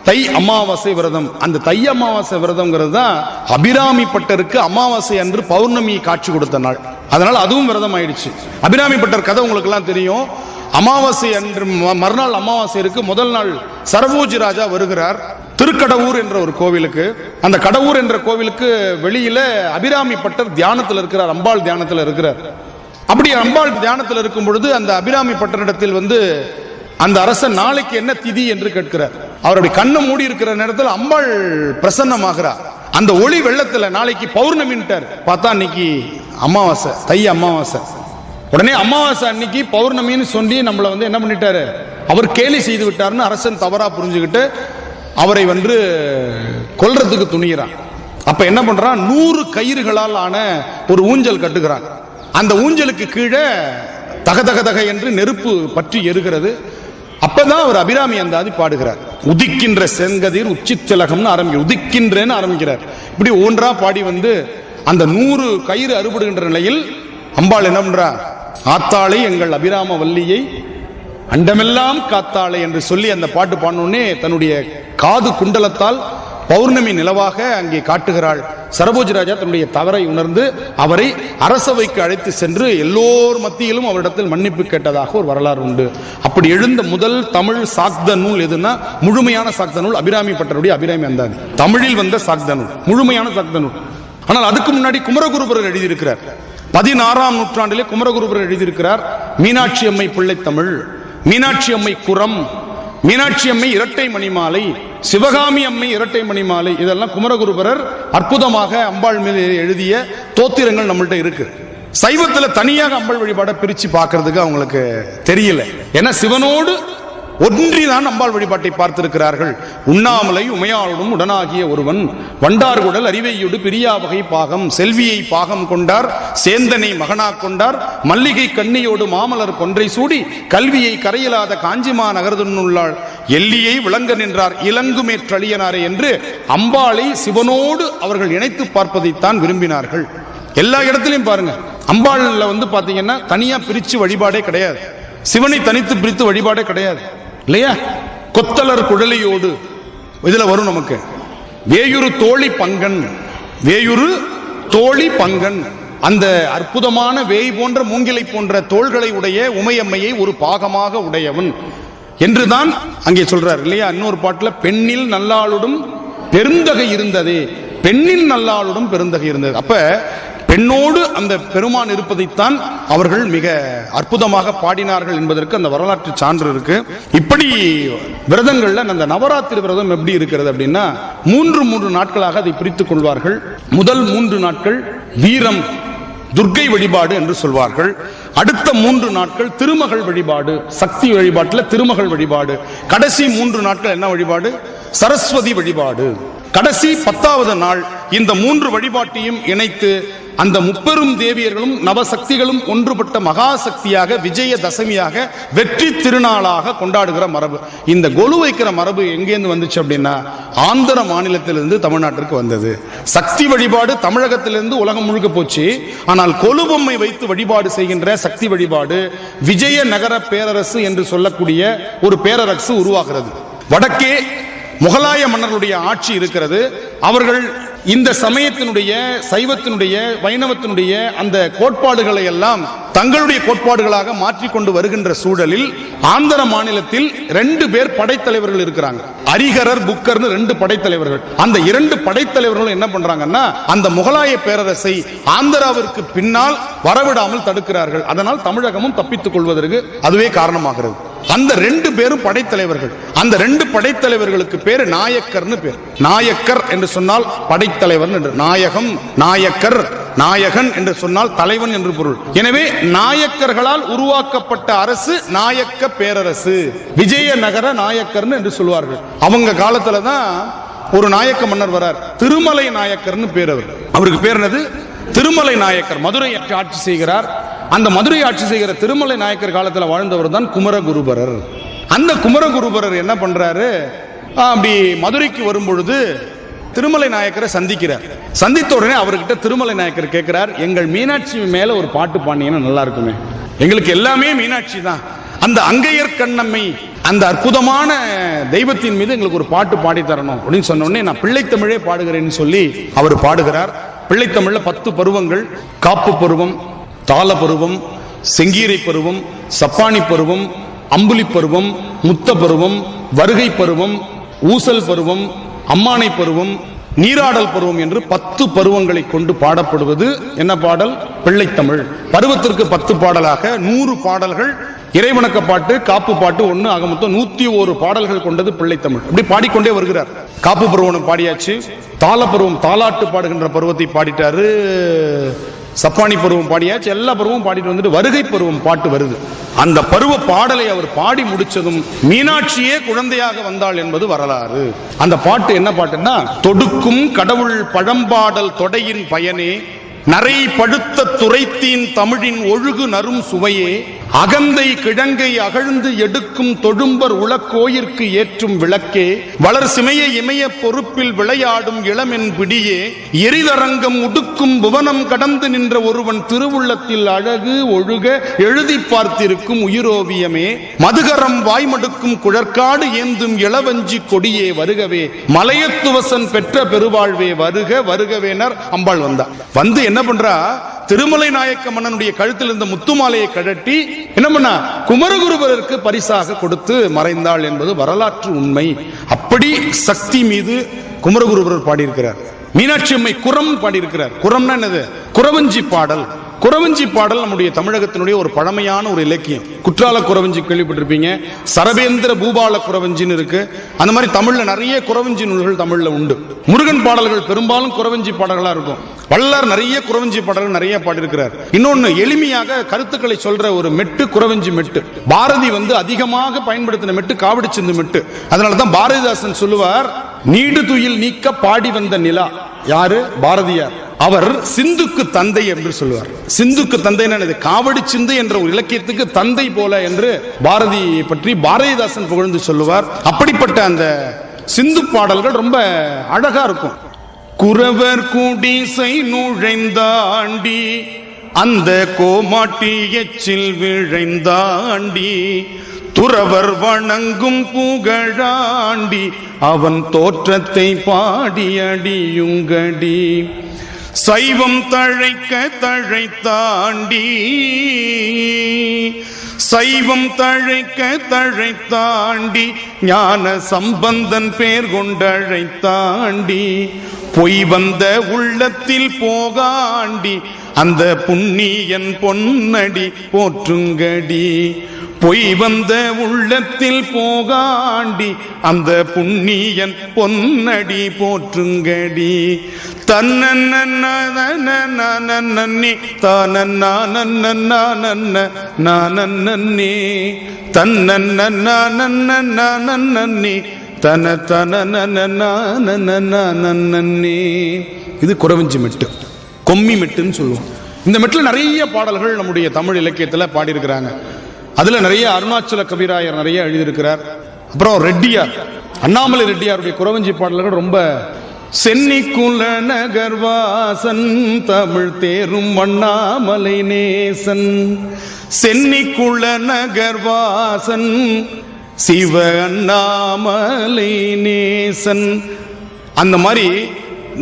தை அமாவாசை விரதம். அந்த தை அமாவாசை விரதம்ங்கிறது தான் அபிராமி பட்டருக்கு அமாவாசை அன்று பௌர்ணமி காட்சி கொடுத்த நாள். அதனால அதுவும் விரதம் ஆயிடுச்சு. அபிராமி பட்டர் கதை உங்களுக்கு எல்லாம் தெரியும். அமாவாசை அன்று மறுநாள் அமாவாசை இருக்கு. முதல் நாள் சரபோஜி ராஜா வருகிறார் திருக்கடவுர் என்ற ஒரு கோவிலுக்கு. அந்த கடவுர் என்ற கோவிலுக்கு வெளியில அபிராமி பட்டர் தியானத்தில் இருக்கிறார், அம்பாள் தியானத்தில் இருக்கிறார். அப்படி அம்பாள் தியானத்தில் இருக்கும் பொழுது அந்த அபிராமி பட்டரிடத்தில் அந்த அரசன் நாளைக்கு என்ன திதி என்று கேட்கிறார். அவருடைய கண்ணை மூடி இருக்கிற நேரத்தில் அம்பாள் பிரசன்னமாகிறார். அந்த ஒளி வெள்ளத்துல நாளைக்கு பௌர்ணமின்ட்டார். பார்த்தா அன்னைக்கு அமாவாசை, தை அமாவாசை. உடனே அமாவாசை அன்னைக்கு பௌர்ணமின்னு சொல்லி நம்மள என்ன பண்ணிட்டாரு? அவர் கேலி செய்து விட்டார்னு அரசன் தவறா புரிஞ்சுக்கிட்டு அவரை கொல்றதுக்கு துணிகிறான். அப்ப என்ன பண்றான்? 100 கயிறுகளால் ஆன ஒரு ஊஞ்சல் கட்டுகிறான். அந்த ஊஞ்சலுக்கு கீழே தக தக தக என்று நெருப்பு பற்றி எரிகிறது. அப்பதான் அவர் அபிராமி அந்த ஆதி பாடுகிறார். உதிக்கின்ற செங்கதிர் உச்சி திலகம்னு ஆரம்பிக்கிறார், உதிக்கின்றேன்னு ஆரம்பிக்கிறார். இப்படி ஒன்றா பாடி அந்த 100 கயிறு அறுபடுகின்ற நிலையில் அம்பாள் என்ன பண்றா? ஆத்தாளை எங்கள் அபிராம வல்லியை அண்டமெல்லாம் காத்தாளை என்று சொல்லி அந்த பாட்டு பாடணுன்னே தன்னுடைய காது குண்டலத்தால் பௌர்ணமி நிலவாக அங்கே காட்டுகிறாள். சரபோஜி ராஜா தன்னுடைய தவறை உணர்ந்து அவரை அரசவைக்கு அழைத்து சென்று எல்லோர் மத்தியிலும் அவரிடத்தில் மன்னிப்பு கேட்டதாக ஒரு வரலாறு உண்டு. அப்படி எழுந்த முதல் தமிழ் சாக்த நூல் எதுன்னா முழுமையான சாக்த நூல் அபிராமி பட்டருடைய அபிராமி அந்தாதி. தமிழில் வந்த சாக்த நூல், முழுமையான சாக்த நூல். ஆனால் அதுக்கு முன்னாடி குமரகுருபரர் எழுதியிருக்கிறார். 16ஆம் நூற்றாண்டிலே குமரகுருபரர் எழுதியிருக்கிறார் மீனாட்சி அம்மை பிள்ளை தமிழ், மீனாட்சி அம்மை குரம், மீனாட்சி அம்மை இரட்டை மணிமாலை, சிவகாமி அம்மை இரட்டை மணிமாலை. இதெல்லாம் குமரகுருபரர் அற்புதமாக அம்பாள் மீது எழுதிய தோத்திரங்கள் நம்மள்ட்ட இருக்கு. சைவத்துல தனியாக அம்பாள் வழிபாட பிரிச்சு பார்க்கறதுக்கு அவங்களுக்கு தெரியல. ஏன்னா சிவனோடு ஒன்றிதான் அம்பாள் வழிபாட்டை பார்த்திருக்கிறார்கள். உண்ணாமலை உமையாளுடன் உடனாகிய ஒருவன் வண்டார்குடல் அறிவையுடு பிரியா வகை பாகம் செல்வியை பாகம் கொண்டார் சேந்தனை மகனா கொண்டார் மல்லிகை கண்ணியோடு மாமலர் கொன்றை சூடி கல்வியை கரையிலாத காஞ்சிமா நகர்தனுள்ளாள் எல்லியை விளங்க நின்றார் இலங்குமேற்றழியனாரே என்று அம்பாளை சிவனோடு அவர்கள் இணைத்து பார்ப்பதைத்தான் விரும்பினார்கள். எல்லா இடத்திலையும் பாருங்க, அம்பாள்ல பாத்தீங்கன்னா தனியா பிரிச்சு வழிபாடே கிடையாது, சிவனை தனித்து பிரித்து வழிபாடே கிடையாது இல்லையா. கொத்தலர் குழலியோடு இதுல வரும் நமக்கு வேயுரு தோழி பங்கன், வேயுரு தோழி பங்கன், அந்த அற்புதமான வேய் போன்ற மூங்கிலை போன்ற தோள்களை உடைய உமையம்மையை ஒரு பாகமாக உடையவன் என்றுதான் அங்கே சொல்றார் இல்லையா. இன்னொரு பாட்டுல பெண்ணில் நல்லாளுடன் பெருந்தகை இருந்ததே, பெண்ணில் நல்லாளுடன் பெருந்தகை இருந்தது. அப்ப பெண்ணோடு அந்த பெருமான் இருப்பதைத்தான் அவர்கள் மிக அற்புதமாக பாடினார்கள் என்பதற்கு அந்த வரலாற்று சான்று இருக்கு. இப்படி விரதங்கள்ல அந்த நவராத்திரி விரதம் எப்படி இருக்கிறது அப்படின்னா, மூன்று நாட்களாக அதை பிரித்துக் கொள்வார்கள். முதல் 3 நாட்கள் வீரம் துர்க்கை வழிபாடு என்று சொல்வார்கள். அடுத்த 3 நாட்கள் திருமகள் வழிபாடு, சக்தி வழிபாட்டில் திருமகள் வழிபாடு. கடைசி 3 நாட்கள் என்ன வழிபாடு? சரஸ்வதி வழிபாடு. கடைசி 10வது நாள் இந்த 3 வழிபாட்டையும் இணைத்து அந்த முப்பெரும் தேவியர்களும் நவசக்திகளும் ஒன்றுபட்ட மகா சக்தியாக விஜயதசமியாக வெற்றி திருநாளாக கொண்டாடுகிற மரபு. இந்த கொலு வைக்கிற மரபு எங்கேருந்து வந்துச்சு அப்படின்னா, ஆந்திர மாநிலத்திலிருந்து தமிழ்நாட்டிற்கு வந்தது. சக்தி வழிபாடு தமிழகத்திலிருந்து உலகம் முழுக்க போச்சு. ஆனால் கொலு பொம்மை வைத்து வழிபாடு செய்கின்ற சக்தி வழிபாடு விஜயநகர பேரரசு என்று சொல்லக்கூடிய ஒரு பேரரசு உருவாகிறது. வடக்கே முகலாய மன்னர்களுடைய ஆட்சி இருக்கிறது. அவர்கள் இந்த சமயத்தினுடைய சைவத்தினுடைய வைணவத்தினுடைய அந்த கோட்பாடுகளை எல்லாம் தங்களுடைய கோட்பாடுகளாக மாற்றிக்கொண்டு வருகின்ற சூழலில் ஆந்திர மாநிலத்தில் 2 பேர் படைத்தலைவர்கள் இருக்கிறாங்க. அரிகரர் புக்கர்னு 2 படைத்தலைவர்கள். அந்த 2 படைத்தலைவர்கள் என்ன பண்றாங்கன்னா, அந்த முகலாய பேரரசை ஆந்திராவிற்கு பின்னால் வரவிடாமல் தடுக்கிறார்கள். அதனால் தமிழகமும் தப்பித்துக் கொள்வதற்கு அதுவே காரணமாகிறது. அந்த 2 பேரும் படைத்தலைவர்கள். அந்த 2 படைத்தலைவர்களுக்கு பேரு நாயக்கர்னு பேர். நாயக்கர் என்று சொன்னால் படைத்தலைவர் என்று, நாயகம் நாயக்கர் நாயகன் என்று சொன்னால் தலைவன் என்று பொருள். எனவே நாயக்கர்களால் உருவாக்கப்பட்ட அரசு நாயக்க பேரரசு, விஜயநகர நாயக்கர்னு என்று சொல்வார்கள். அவங்க காலத்துல தான் ஒரு நாயக்க மன்னர் வரார், திருமலை நாயக்கர்னு பேர். அவருக்கு பேர் என்னது? திருமலை நாயக்கர். மதுரை ஆட்சி செய்கிறார். அந்த மதுரை ஆட்சி செய்கிற திருமலை நாயக்கர் காலத்தில் வாழ்ந்தவர் தான் குமரகுருபரர். அந்த குமரகுருபரர் என்ன பண்றாரு, அப்படி மதுரைக்கு வரும் பொழுது திருமலை நாயக்கரை சந்திக்கிறார். சந்தித்த உடனே அவர்கிட்ட திருமலை நாயக்கர் கேட்கிறார், எங்கள் மீனாட்சி மேல ஒரு பாட்டு பாடினீங்கன்னா நல்லா இருக்குமே, எங்களுக்கு எல்லாமே மீனாட்சி தான், அந்த அங்கையர் கண்ணம்மை அந்த அற்புதமான தெய்வத்தின் மீது எங்களுக்கு ஒரு பாட்டு பாடி தரணும் அப்படின்னு சொன்ன உடனே நான் பிள்ளைத்தமிழே பாடுகிறேன்னு சொல்லி அவர் பாடுகிறார். பிள்ளைத்தமிழ்ல 10 பருவங்கள், காப்பு பருவம், தாள பருவம், செங்கீரை பருவம், சப்பானி பருவம், அம்புலி பருவம், முத்த பருவம், வருகை பருவம், ஊசல் பருவம், அம்மானை பருவம், நீராடல் பருவம் என்று 10 பருவங்களை கொண்டு பாடப்படுவது என்ன பாடல்? பிள்ளைத்தமிழ். பருவத்திற்கு 10 பாடலாக 100 பாடல்கள், இறைவணக்க பாட்டு, காப்பு பாட்டு 1 ஆக மொத்தம் 101 பாடல்கள் கொண்டது பிள்ளைத்தமிழ். இப்படி பாடிக்கொண்டே வருகிறார். காப்பு பருவம் பாடியாச்சு, தாள பருவம் தாலாட்டு பாடுகின்ற பருவத்தை பாடிட்டாரு, சப்பானி பருவம் பாடியாச்சு, எல்லா பருவமும் பாடிட்டு வந்துட்டு வருகை பருவம் பாட்டு வருது. அந்த பருவ பாடலை அவர் பாடி முடிச்சதும் மீனாட்சியே குழந்தையாக வந்தாள் என்பது வரலாறு. அந்த பாட்டு என்ன பாட்டுன்னா, தொடுக்கும் கடவுள் பழம்பாடல் தொடையின் பயனே, நரை படுத்த துரைத்தீன் தமிழின் ஒழுகு நரும் சுவையே, அகந்தை கிழங்கை அகழ்ந்து எடுக்கும் தொழும்பர் உளக்கோயிற்கு ஏற்றும் விளக்கே, வளர் சிமைய இமய பொறுப்பில் விளையாடும் இளமென் பிடியே, எரிதரங்கம் உடுக்கும் புவனம் கடந்து நின்ற ஒருவன் திருவுள்ளத்தில் அழகு ஒழுக எழுதி பார்த்திருக்கும் உயிரோவியமே, மதுகரம் வாய்மடுக்கும் குழற்காடு ஏந்தும் இளவஞ்சி கொடியே வருகவே, மலையத்துவசன் பெற்ற பெருவாழ்வே வருக வருகவேனர் அம்பாள் வந்தா. வந்து என்ன பண்றா, திருமலை நாயக்க மன்னனுடைய கழுத்தில் இருந்த முத்துமாலையை கழட்டி என்ன பண்ணா, குமரகுருபரருக்கு பரிசாக கொடுத்து மறைந்தாள் என்பது வரலாற்று உண்மை. அப்படி சக்தி மீது குமரகுருபரர் பாடியிருக்கிறார். மீனாட்சி அம்மை குரம் பாடியிருக்கிறார். குரம்னா என்னது? குறவஞ்சி பாடல். குறவஞ்சி பாடல் நம்முடைய தமிழகத்தினுடைய ஒரு பழமையான ஒரு இலக்கியம். குற்றால குறவஞ்சி கேள்விப்பட்டிருப்பீங்க, சரபேந்திர பூபால குறவஞ்சின்னு இருக்கு. அந்த மாதிரி தமிழ்ல நிறைய குறவஞ்சி நூல்கள் தமிழ்ல உண்டு. முருகன் பாடல்கள் பெரும்பாலும் குறவஞ்சி பாடல்களா இருக்கும். வள்ளலார் நிறைய குறவஞ்சி பாடல்கள் நிறைய பாடியிருக்கிறார். இன்னொன்னு, எளிமையாக கருத்துக்களை சொல்ற ஒரு மெட்டு குறவஞ்சி மெட்டு. பாரதி அதிகமாக பயன்படுத்தின மெட்டு காவடி சிந்து மெட்டு. அதனாலதான் பாரதிதாசன் சொல்லுவார், நீடு துயில் நீக்க பாடி வந்த நிலா. யாரு? பாரதியார். அவர் சிந்துக்கு தந்தை என்று சொல்லுவார். சிந்துக்கு தந்தை காவடி சிந்து என்ற ஒரு இலக்கியத்துக்கு தந்தை போல என்று பாரதியை பற்றி பாரதிதாசன் புகழ்ந்து சொல்லுவார். அப்படிப்பட்ட அந்த சிந்து பாடல்கள் ரொம்ப அழகா இருக்கும். குறவர் குடிசை நுழைந்தாண்டி அந்த கோமாட்டி எச்சில் விழைந்தாண்டி துறவர் வணங்கும் புகழாண்டி அவன் தோற்றத்தை பாடி அடியுங்கடி சைவம் தழைக்க தழைத்தாண்டி சைவம் தழைக்க தழைத்தாண்டி ஞான சம்பந்தன் பேர் கொண்டழைத்தாண்டி பொய் வந்த உள்ளத்தில் போகாண்டி அந்த புண்ணியன் பொன்னடி போற்றுங்கடி பொய் வந்த உள்ளத்தில் போகாண்டி அந்த புண்ணியன் பொன்னடி போற்றுங்கடி தன்னே தானே தன்னே தன தனே. இது குறவஞ்சி மெட்டு, கொம்மி மெட்டுன்னு சொல்லுவோம். இந்த மெட்டுல நிறைய பாடல்கள் நம்முடைய தமிழ் இலக்கியத்துல பாடியிருக்கிறாங்க. அதுல நிறைய அருணாச்சல கவிராயர் நிறைய எழுதியிருக்கிறார். அப்புறம் ரெட்டியார், அண்ணாமலை ரெட்டியாருடைய குறவஞ்சி பாடல்கள் ரொம்ப. சென்னி குல நகர்வாசன் தமிழ் தேரும் அண்ணாமலை நேசன், சென்னி குல நகர்வாசன் சிவ அண்ணாமலை நேசன். அந்த மாதிரி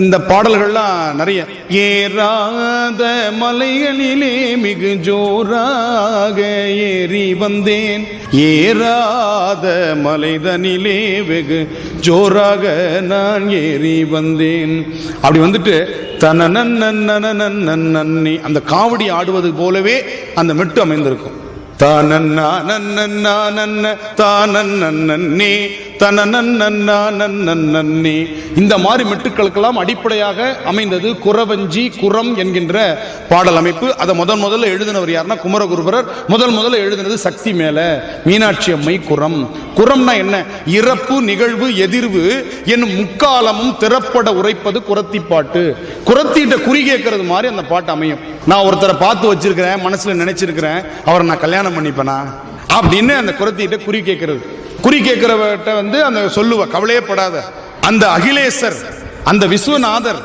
இந்த பாடல்கள்லாம் நிறைய. ஏறாத மலைகளிலே மிகு ஜோராக ஏறி வந்தேன், ஏறாத மலைதனிலே வெகு ஜோராக நான் ஏறி வந்தேன். அப்படி வந்துட்டு தனநன்னி அந்த காவடி ஆடுவது போலவே அந்த மெட்டு அமைந்திருக்கும். இந்த மாதிரி மெட்டுக்களுக்கெல்லாம் அடிப்படையாக அமைந்தது குறவஞ்சி, குரம் என்கின்ற பாடல் அமைப்பு. அதை முதல்ல எழுதினவர் யாருன்னா குமரகுருபரர். முதல்ல எழுதினது சக்தி மேல மீனாட்சி அம்மை குரம். குரம்னா என்ன? இறப்பு, நிகழ்வு, எதிர்வு என்னும் முக்காலமும் திறப்பட உரைப்பது குரத்தி பாட்டு. குரத்திட்ட குறி கேட்கறது மாதிரி அந்த பாட்டு அமையும். நான் ஒருத்தரை பார்த்து வச்சிருக்கிறேன், மனசுல நினைச்சிருக்கிறேன், அவரை நான் கல்யாணம் பண்ணிப்பேனா அப்படின்னு அந்த குரத்திட்ட குறி கேட்கறது. குறி கேட்கிறவர்கிட்ட அந்த சொல்லுவ, கவலையே படாத, அந்த அகிலேசர், அந்த விஸ்வநாதர்,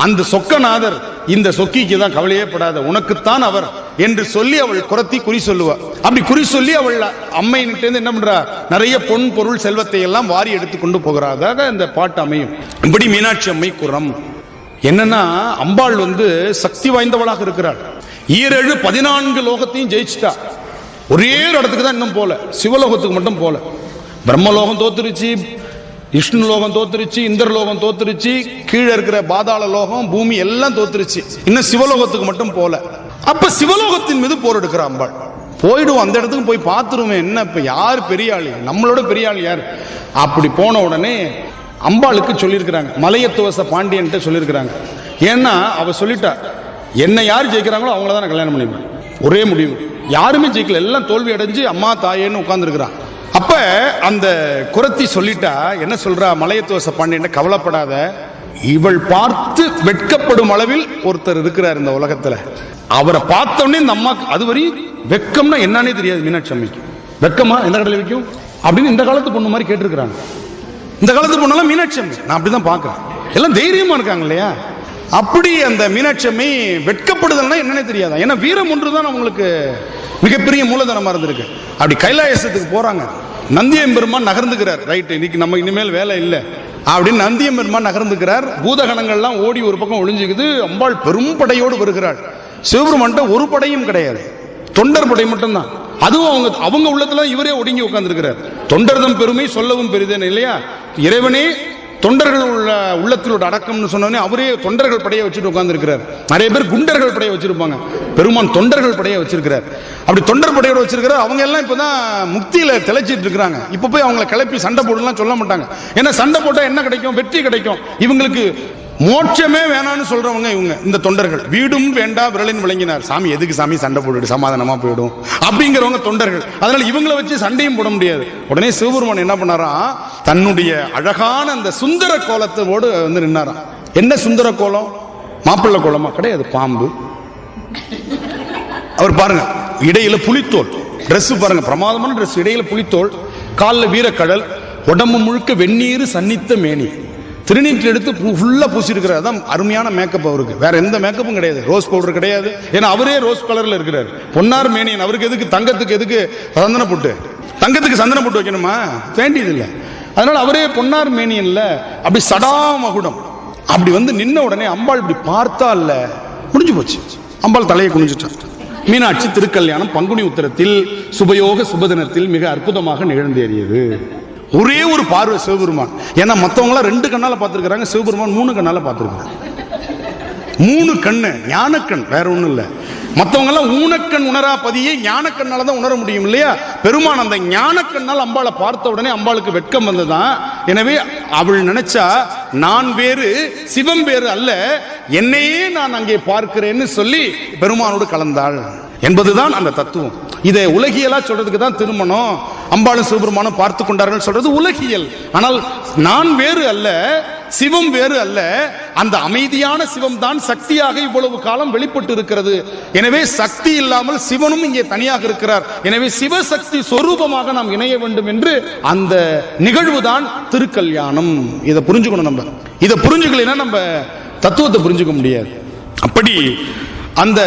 அந்த சொக்கநாதர் இந்த சொக்கிக்கு தான், கவலையே படாத, உனக்குத்தான் அவர் என்று சொல்லி அவள் குரத்தி குறி சொல்லுவா. அப்படி குறி சொல்லி அவள் அம்மையிட்ட என்ன பண்றா? நிறைய பொன் பொருள் செல்வத்தை எல்லாம் வாரி எடுத்து கொண்டு போகிறாதாக இந்த பாட்டு அமையும். இப்படி மீனாட்சி அம்மை குரம். என்னன்னா, அம்பாள் சக்தி வாய்ந்தவளாக இருக்கிறாள். 14 லோகத்தையும் ஜெயிச்சுட்டா. ஒரே இடத்துக்கு தான் இன்னும் போல, சிவலோகத்துக்கு மட்டும் போல. பிரம்மலோகம் தோத்துருச்சு, விஷ்ணு லோகம் தோத்துருச்சு, இந்திரலோகம் தோத்துருச்சு, கீழே இருக்கிற பாதாள லோகம், பூமி எல்லாம் தோத்துருச்சு. இன்னும் சிவலோகத்துக்கு மட்டும் போல. அப்ப சிவலோகத்தின் மீது போர் எடுக்கிற அம்பாள். போயிடுவோம், அந்த இடத்துக்கு போய் பார்த்துருவேன், என்ன இப்ப யார் பெரிய ஆளு, நம்மளோட பெரிய ஆள் யார். அப்படி போன உடனே அம்பாளுக்கு சொல்லியிருக்கிறாங்க, மலையத்துவச பாண்டியன் சொல்லியிருக்கிறாங்க. ஏன்னா அவ சொல்லிட்டா, என்ன யார் ஜெயிக்கிறாங்களோ அவங்கள தான் கல்யாணம் பண்ணிப்பேன். ஒரே முடிவு. யாருமே ஜெயிக்கல, எல்லாம் தோல்வி அடைஞ்சு அம்மா தாயேன்னு உட்கார்ந்துருக்கிறான். அப்ப அந்த குரத்தி சொல்லிட்டா, என்ன சொல்றா? மலையத்துவச பாண்டியன், கவலைப்படாத, இவள் பார்த்து வெட்கப்படும் அளவில் ஒருத்தர் இருக்கிறார் இந்த உலகத்துல. அவரை பார்த்தோன்னே இந்த அம்மா, அதுவரை வெக்கம்னா என்னன்னே தெரியாது மீனாட்சி அம்மைக்கு. வெக்கமா எந்த கடலை வைக்கும் அப்படின்னு இந்த காலத்து பொண்ணு மாதிரி கேட்டிருக்கிறாங்க. இந்த காலத்து பொண்ணெல்லாம் மீனாட்சி அம்மை நான் அப்படிதான் பாக்குறேன். எல்லாம் தைரியமா இருக்காங்க இல்லையா? அப்படி அந்த மீனாட்சி அம்மை வெட்கப்படுதல்னா என்னன்னே தெரியாதா. ஏன்னா வீரம் ஒன்றுதான் அவங்களுக்கு மிகப்பெரிய மூலதனமா இருந்திருக்கு. அப்படி கைலாயசத்துக்கு போறாங்க. நந்தியம்பெருமான் நகர்ந்துக்கிறார். ரைட், இன்னைக்கு நம்ம இனிமேல் வேலை இல்லை அப்படின்னு நந்தியம்பெருமான் நகர்ந்துக்கிறார். பூதகணங்கள்லாம் ஓடி ஒரு பக்கம் ஒளிஞ்சுக்குது. அம்பாள் பெரும் படையோடு வருகிறாள். சிவபெருமான்ட்ட ஒரு படையும் கிடையாது, தொண்டர் படை மட்டும்தான். அதுவும் அவங்க உள்ளத்துல இவரே ஒடுங்கி உட்கார்ந்து இருக்கிறார். தொண்டர்தம் பெருமை சொல்லவும் பெரிதேன் இல்லையா? இறைவனே தொண்டர்கள் உள்ளத்தில் அடக்கம்னு சொன்னோடனே அவரே தொண்டர்கள் படையை வச்சுட்டு உட்கார்ந்து இருக்கிறார். நிறைய பேர் குண்டர்கள் படையை வச்சிருப்பாங்க, பெருமான் தொண்டர்கள் படையை வச்சிருக்கிறார். அப்படி தொண்டர் படையோட வச்சிருக்கிறார். அவங்க எல்லாம் இப்பதான் முக்தியில திளைச்சிட்டு இருக்கிறாங்க. இப்ப போய் அவங்களை கிளப்பி சண்டை போடலாம் சொல்ல மாட்டாங்க. ஏன்னா சண்டை போட்டா என்ன கிடைக்கும்? வெற்றி கிடைக்கும். இவங்களுக்கு மோட்சமே வேணான்னு சொல்றவங்க இவங்க, இந்த தொண்டர்கள். வீடும் வேண்டா விரலின் விளங்கினார். சாமி எதுக்கு சாமி சண்டை போட்டு சமாதானமா போயிடும் அப்படிங்கிறவங்க தொண்டர்கள். அதனால இவங்களை வச்சு சண்டையும் போட முடியாது. உடனே சிவபெருமான் என்ன பண்ணாராம், தன்னுடைய அழகான அந்த சுந்தர கோலத்தோடு வந்து நின்னாராம். என்ன சுந்தர கோலம்? மாப்பிள்ளை கோலமா? கிடையாது, பாம்பு. அவர் பாருங்க, இடையில புலித்தோல் டிரெஸ் பாருங்க, பிரமாதமான டிரெஸ், இடையில புலித்தோல், காலில் வீரக்கடல், உடம்பு முழுக்க வெந்நீர் சன்னித்த மேனி, திருநீற்று எடுத்து ஃபுல்லா பூசிருக்கிறார். அதான் அருமையான மேக்கப் அவருக்கு. வேற எந்த மேக்கப்பும் கிடையாது, ரோஸ் பவுடர் கிடையாது. ஏன்னா அவரே ரோஸ் கலர்ல இருக்கிறார், பொன்னார் மேனியன். அவருக்கு எதுக்கு தங்கத்துக்கு எதுக்கு சந்தன போட்டு, தங்கத்துக்கு சந்தன போட்டு வைக்கணுமா? வேண்டியது இல்லை. அதனால அவரே பொன்னார் மேனியன்ல அப்படி சடாமகுடம் அப்படி வந்து நின்ன உடனே அம்பாள் இப்படி பார்த்தா இல்ல, முடிஞ்சு போச்சு. அம்பாள் தலையை குனிஞ்சிட்டான். மீனாட்சி திருக்கல்யாணம் பங்குனி உத்திரத்தில் சுபயோக சுபதினத்தில் மிக அற்புதமாக நிகழ்ந்தேறியது. ஒரே ஒரு பார்வை சிவபெருமான். ஏன்னா மற்றவங்க 2 கண்ணால பார்த்திருக்கிறாங்க, சிவபெருமான் 3 கண்ணால பார்த்திருக்கிறாங்க. 3 கண்ணு, ஞானக்கண், வேற ஒண்ணும் இல்ல. மற்றவங்க எல்லாம் ஊனக்கண் உணரா பதியை ஞானக்கண்ணால தான் உணர முடியும் இல்லையா? பெருமான் அந்த ஞானக்கண்ணால் அம்பாளை பார்த்த உடனே அம்பாளுக்கு வெட்கம் வந்ததுதான். எனவே அவள் நினைச்சா, நான் வேறு சிவம் வேறு அல்ல, என்னையே நான் அங்கே பார்க்கிறேன்னு சொல்லி பெருமானோடு கலந்தாள் என்பதுதான் அந்த தத்துவம். இதை உலகியலா சொல்றதுக்கு தான் திருமணம். அம்பாளும் சிவபெருமானும் பார்த்து கொண்டார்கள் சொல்றது உலகியல். ஆனால் நான் வேறு அல்ல, சிவம் வேறு அல்ல, அந்த அமைதியான சிவம் தான் சக்தியாக இவ்வளவு காலம் வெளிப்பட்டு இருக்கிறது. எனவே சக்தி இல்லாமல் சிவனும் இங்கே தனியாக இருக்கிறார். எனவே சிவசக்தி சொரூபமாக நாம் இணைய வேண்டும் என்று அந்த நிகழ்வு தான் திருக்கல்யாணம். இதை புரிஞ்சுக்கணும். நம்ம இதை புரிஞ்சுக்கலாம், நம்ம தத்துவத்தை புரிஞ்சுக்க முடியாது. அப்படி அந்த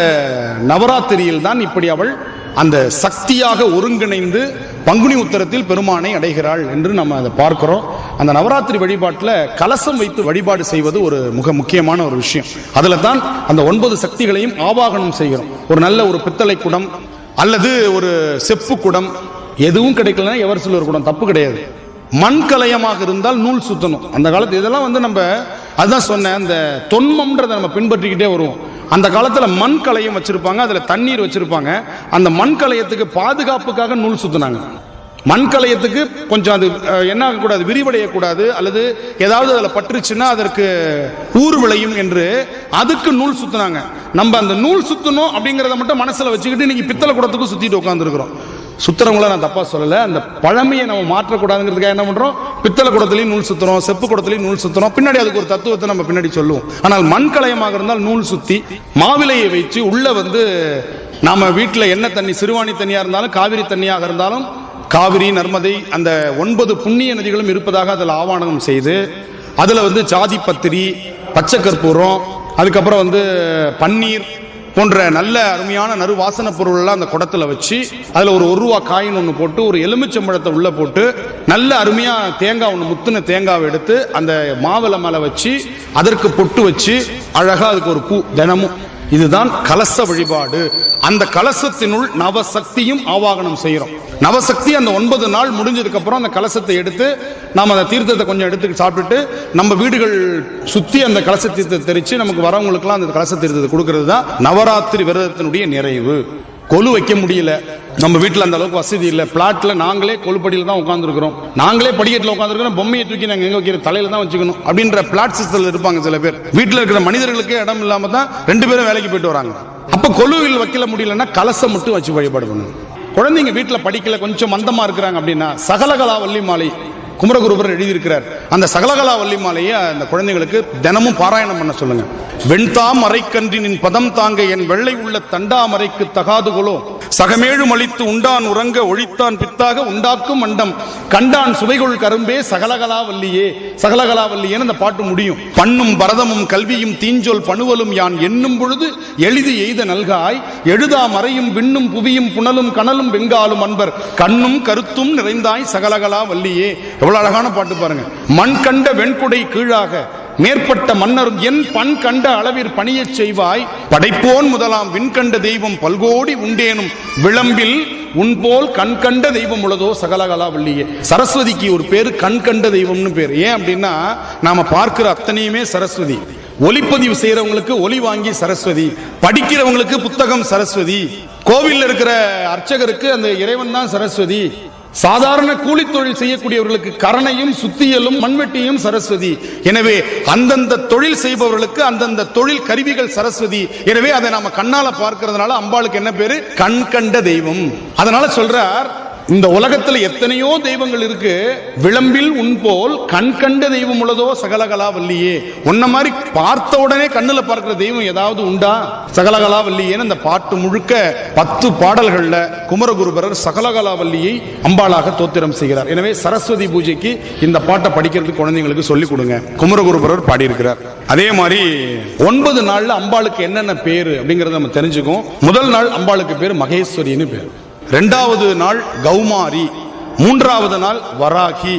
நவராத்திரியில் தான் இப்படி அவள் அந்த சக்தியாக ஒருங்கிணைந்து பங்குனி உத்திரத்தில் பெருமானை அடைகிறாள் என்று நம்ம அதை பார்க்கிறோம். அந்த நவராத்திரி வழிபாட்டில் கலசம் வைத்து வழிபாடு செய்வது ஒரு மிக முக்கியமான ஒரு விஷயம். அதுல தான் அந்த 9 சக்திகளையும் ஆவாகனம் செய்கிறோம். ஒரு நல்ல ஒரு பித்தளை குடம் அல்லது ஒரு செப்பு குடம், எதுவும் கிடைக்கலன்னா எவர் சில்வர் குடம், தப்பு கிடையாது. மண் கலயமாக இருந்தால் நூல் சுத்தணும். அந்த காலத்து இதெல்லாம் வந்து நம்ம அதுதான் சொன்ன அந்த தொன்மம்ன்றதை நம்ம பின்பற்றிக்கிட்டே வருவோம். அந்த காலத்துல மண் கலையம் வச்சிருப்பாங்க, அதுல தண்ணீர் வச்சிருப்பாங்க. அந்த மண் கலையத்துக்கு பாதுகாப்புக்காக நூல் சுத்தினாங்க. மண் கலையத்துக்கு கொஞ்சம் அது என்ன ஆகக்கூடாது, விரிவடையக்கூடாது, அல்லது ஏதாவது அதில் பற்றுச்சுன்னா அதற்கு ஊர் விளையும் என்று அதுக்கு நூல் சுத்தினாங்க. நம்ம அந்த நூல் சுத்தணும் அப்படிங்கிறத மட்டும் மனசுல வச்சுக்கிட்டு இன்னைக்கு பித்தளை குடத்துக்கும் சுத்திட்டு உட்காந்துருக்கிறோம். சுத்துறவங்கள நான் தப்பா சொல்லல, அந்த பழமையை நம்ம மாற்றக்கூடாதுங்கிறதுக்காக என்ன பண்றோம், பித்தளை குடத்திலையும் நூல் சுத்துறோம், செப்பு குடத்திலையும் நூல் சுத்துறோம். பின்னாடி அதுக்கு ஒரு தத்துவத்தை நம்ம பின்னாடி சொல்லுவோம். ஆனால் மண் கலையமாக இருந்தால் நூல் சுத்தி மாவிலையை வச்சு உள்ள வந்து நாம வீட்டுல என்ன தண்ணி, சிறுவாணி தண்ணியா இருந்தாலும் காவிரி தண்ணியாக இருந்தாலும், காவிரி நர்மதை அந்த 9 புண்ணிய நதிகளும் இருப்பதாக அதில் ஆவானம் செய்து அதுல வந்து ஜாதி பத்திரி, பச்சை கற்பூரம், அதுக்கப்புறம் வந்து பன்னீர் போன்ற நல்ல அருமையான நறு வாசன பொருள் எல்லாம் அந்த குடத்துல வச்சு அதுல ஒரு ரூபா காயின் ஒண்ணு போட்டு ஒரு எலுமிச்சம்பழத்தை உள்ள போட்டு நல்ல அருமையா தேங்காய் ஒண்ணு முத்துன தேங்காவை எடுத்து அந்த மாவில மேல வச்சு அதற்கு பொட்டு வச்சு அழகா அதுக்கு ஒரு பூ தினமும். இதுதான் கலச வழிபாடு. அந்த கலசத்தினுள் நவசக்தியும் ஆவாகனம் செய்யறோம். நவசக்தி அந்த 9 நாள் முடிஞ்சதுக்கு அப்புறம் அந்த கலசத்தை எடுத்து நாம அந்த தீர்த்தத்தை கொஞ்சம் எடுத்து சாப்பிட்டுட்டு நம்ம வீடுகள் சுத்தி அந்த கலச தீர்த்தத்தை தெரிச்சு நமக்கு வரவங்களுக்குலாம் அந்த கலச தீர்த்தத்தை கொடுக்கிறது தான் நவராத்திரி விரதத்தினுடைய நிறைவு. கொலு வைக்க முடியல, நம்ம வீட்டில் அந்த அளவுக்கு வசதி இல்லை, பிளாட்ல நாங்களே கொலுப்படியில் தான் உட்காந்துருக்கிறோம், நாங்களே படிக்கட்டில் உட்காந்துருக்கிறோம், பொம்மையை தூக்கி நாங்கள் எங்க வைக்கிற தலையில தான் வச்சுக்கணும் அப்படின்ற பிளாட் சிஸ்டத்தில் இருப்பாங்க சில பேர். வீட்டில் இருக்கிற மனிதர்களுக்கே இடம் இல்லாம தான் 2 பேரும் வேலைக்கு போயிட்டு வராங்க. அப்ப கொலுவில் வைக்கல முடியலன்னா கலசம் மட்டும் வச்சு வழிபாடு பண்ணுங்க. குழந்தைங்க வீட்டில் படிக்கல, கொஞ்சம் மந்தமா இருக்கிறாங்க அப்படின்னா சகலகலா வள்ளி மாலை குமரகுருபர் எழுதியிருக்கிறார். அந்த சகலகலா வள்ளி மாலையை அந்த குழந்தைகளுக்கு தினமும் பாராயணம் பண்ண சொல்லுங்க. வெண்தாம் அரைக்கன்றின் பதம் தாங்க என் வெள்ளை உள்ள தண்டாமரைக்கு தகாதுகளோ, சகமேழும் அளித்து உண்டான் உறங்க ஒழித்தான் பித்தாக உண்டாக்கும் மண்டம் கண்டான் சுவைகொள் கரும்பே சகலகலா வல்லியே. சகலகலா வல்லியேன்னு அந்த பாட்டு முடியும். பண்ணும் பரதமும் கல்வியும் தீஞ்சொல் பணுவலும் யான் எண்ணும் பொழுது எளிது எய்த நல்காய், எழுதா மறையும் விண்ணும் புவியும் புனலும் கனலும் வெங்காலும் அன்பர் கண்ணும் கருத்தும் நிறைந்தாய் சகலகலா வல்லியே. எவ்வளவு அழகான பாட்டு பாருங்க. மண் கண்ட வெண்குடை கீழாக மேற்பட்ட மன்னரும் என் பண் கண்ட அளவிற் பணியச் செய்வாய், படைப்போன் முதலாம் விண்கண்ட தெய்வம் பல்கோடி உண்டேனும் விளம்பில் உன் போல் கண் கண்ட தெய்வம் உள்ளதோ சகலகலா வள்ளியே. சரஸ்வதிக்கு ஒரு பேரு கண் கண்ட தெய்வம்னு பேரு. ஏன் அப்படின்னா நாம பார்க்கிற அத்தனையுமே சரஸ்வதி. ஒலிப்பதிவு செய்யறவங்களுக்கு ஒலி வாங்கி சரஸ்வதி, படிக்கிறவங்களுக்கு புத்தகம் சரஸ்வதி, கோவில்ல இருக்கிற அர்ச்சகருக்கு அந்த இறைவன் தான் சரஸ்வதி, சாதாரண கூலி தொழில் செய்யக்கூடியவர்களுக்கு கரணையும் சுத்தியலும் மண்வெட்டியும் சரஸ்வதி. எனவே அந்தந்த தொழில் செய்பவர்களுக்கு அந்தந்த தொழில் கருவிகள் சரஸ்வதி. எனவே அதை நாம கண்ணால பார்க்கிறதுனால அம்பாளுக்கு என்ன பேரு? கண் கண்ட தெய்வம். அதனால சொல்றார், இந்த உலகத்துல எத்தனையோ தெய்வங்கள் இருக்கு, விளம்பில் உன் போல் கண் கண்ட தெய்வம் உள்ளதோ சகலகலா வள்ளியே. உன்ன மாதிரி பார்த்த உடனே கண்ணுல பார்க்கிற தெய்வம் ஏதாவது உண்டா? சகலகலா வள்ளியேன்னு அந்த பாட்டு முழுக்க 10 பாடல்கள்ல குமரகுருபரர் சகலகலா வள்ளியை அம்பாளாக தோத்திரம் செய்கிறார். எனவே சரஸ்வதி பூஜைக்கு இந்த பாட்டை படிக்கிறதுக்கு குழந்தைங்களுக்கு சொல்லிக் கொடுங்க. குமரகுருபரர் பாடியிருக்கிறார். அதே மாதிரி 9 நாள்ல அம்பாளுக்கு என்னென்ன பேரு அப்படிங்கறத நம்ம தெரிஞ்சுக்கோம். முதல் நாள் அம்பாளுக்கு பேரு மகேஸ்வரின்னு பேரு, 2வது நாள் கௌமாரி, 3வது நாள் வராகி,